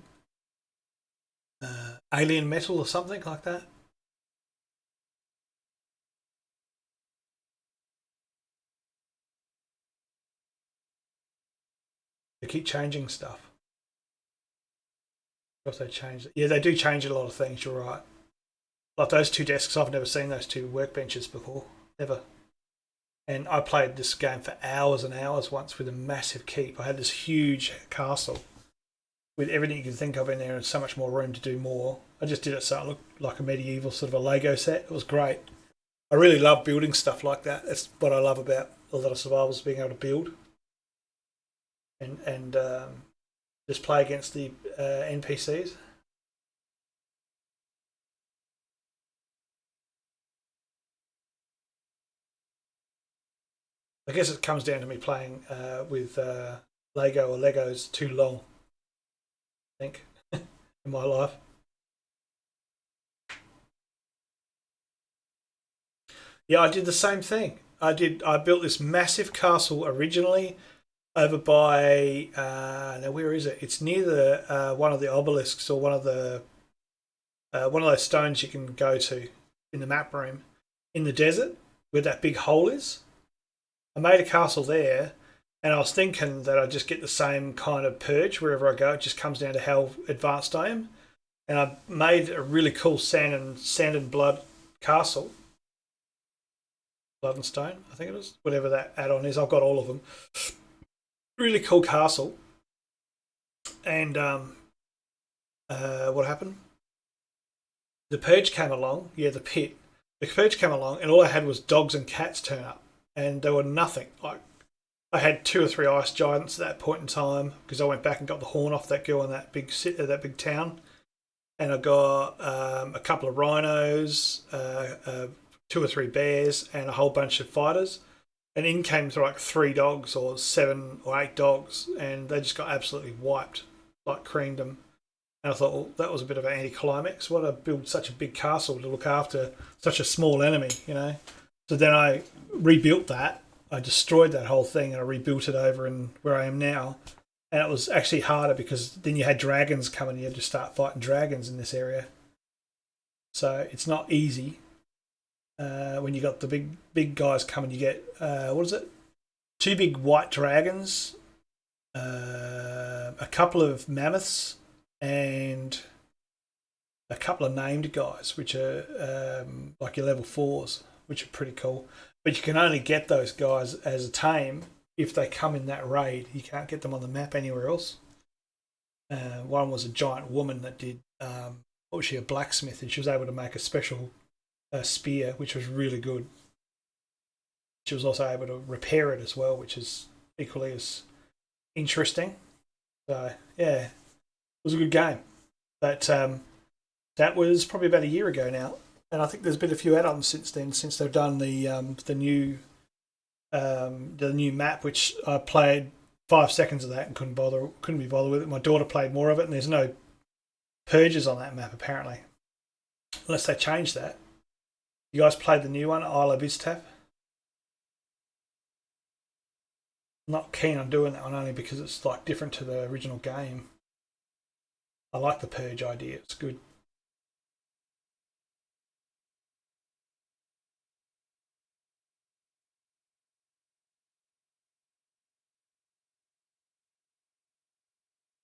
alien metal or something like that? They keep changing stuff. Of course they change it. Yeah, they do change a lot of things, you're right. Like those two desks, I've never seen those two workbenches before. Never. And I played this game for hours and hours once with a massive keep. I had this huge castle with everything you can think of in there and so much more room to do more. I just did it so it looked like a medieval sort of a Lego set. It was great. I really love building stuff like that. That's what I love about a lot of survivals, being able to build and just play against the NPCs. I guess it comes down to me playing with Lego or Legos too long, I think, in my life. Yeah, I did the same thing. I built this massive castle originally over by now where is it? It's near the one of the obelisks or one of those stones you can go to in the map room in the desert where that big hole is. I made a castle there, and I was thinking that I'd just get the same kind of purge wherever I go. It just comes down to how advanced I am. And I made a really cool sand and blood castle. Blood and stone, I think it is. Whatever that add-on is, I've got all of them. Really cool castle. And what happened? The purge came along. Yeah, the pit. The purge came along, and all I had was dogs and cats turn up. And they were nothing. Like I had 2 or 3 ice giants at that point in time because I went back and got the horn off that girl in that big town, and I got a couple of rhinos, 2 or 3 bears, and a whole bunch of fighters. And in came like 3 dogs or 7 or 8 dogs, and they just got absolutely wiped, like creamed them. And I thought, well, that was a bit of an anticlimax. Why did I build such a big castle to look after such a small enemy, you know? So then I rebuilt that. I destroyed that whole thing and I rebuilt it over in where I am now. And it was actually harder because then you had dragons coming. You had to start fighting dragons in this area. So it's not easy. When you got the big guys coming, you get what is it? 2 big white dragons, a couple of mammoths, and a couple of named guys, which are like your level 4s. Which are pretty cool. But you can only get those guys as a tame if they come in that raid. You can't get them on the map anywhere else. One was a giant woman that did, what was she, a blacksmith, and she was able to make a special spear, which was really good. She was also able to repair it as well, which is equally as interesting. So, yeah, it was a good game. But that was probably about a year ago now. And I think there's been a few add-ons since then, since they've done the new map, which I played 5 seconds of that and couldn't be bothered with it. My daughter played more of it, and there's no purges on that map apparently, unless they change that. You guys played the new one, Isle of Istaf? I'm not keen on doing that one only because it's like different to the original game. I like the purge idea; it's good.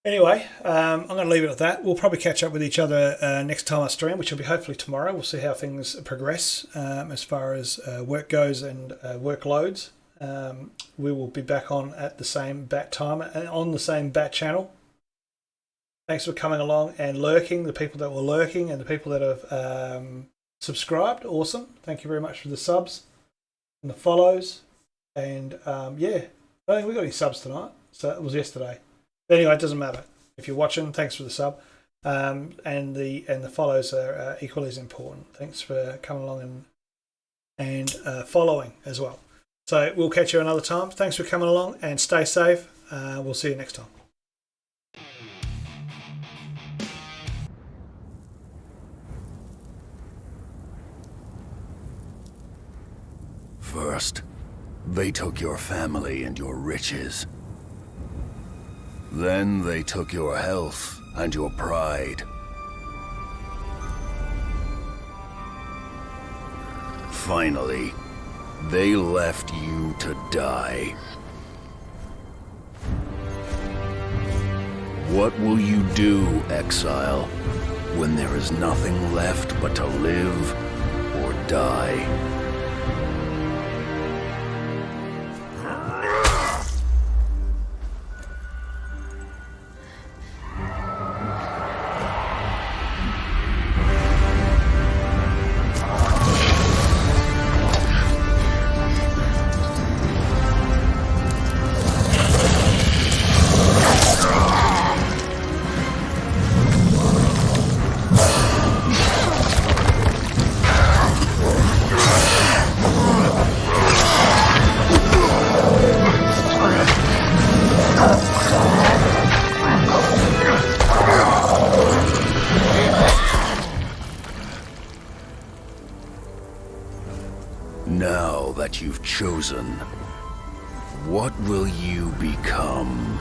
Anyway, I'm going to leave it at that. We'll probably catch up with each other next time I stream, which will be hopefully tomorrow. We'll see how things progress as far as work goes and workloads. We will be back on at the same bat time and on the same bat channel. Thanks for coming along and lurking, the people that were lurking and the people that have subscribed. Awesome. Thank you very much for the subs and the follows. And I don't think we got any subs tonight. So it was yesterday. But anyway, it doesn't matter. If you're watching, thanks for the sub. And the follows are equally as important. Thanks for coming along and following as well. So we'll catch you another time. Thanks for coming along and stay safe. We'll see you next time. First, they took your family and your riches. Then they took your health and your pride. Finally, they left you to die. What will you do, exile, when there is nothing left but to live or die? Now that you've chosen, what will you become?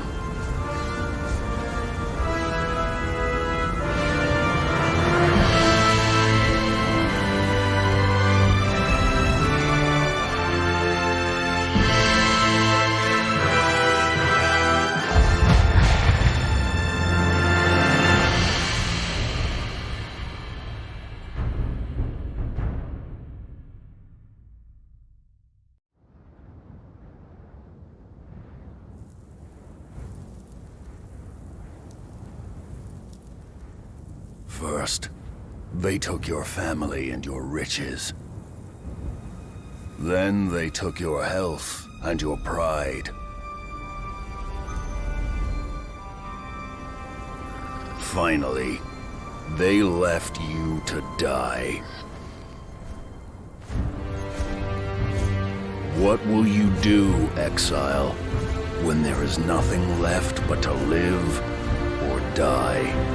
First, they took your family and your riches. Then they took your health and your pride. Finally, they left you to die. What will you do, exile, when there is nothing left but to live or die?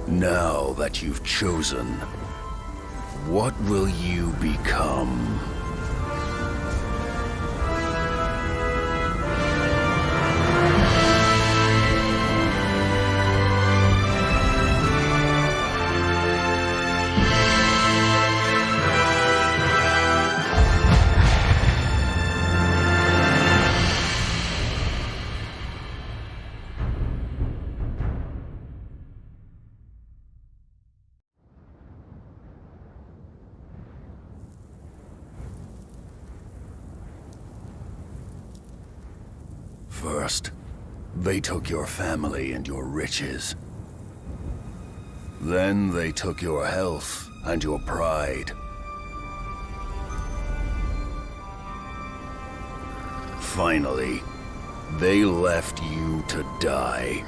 Now that you've chosen, what will you become? First, they took your family and your riches. Then they took your health and your pride. Finally, they left you to die.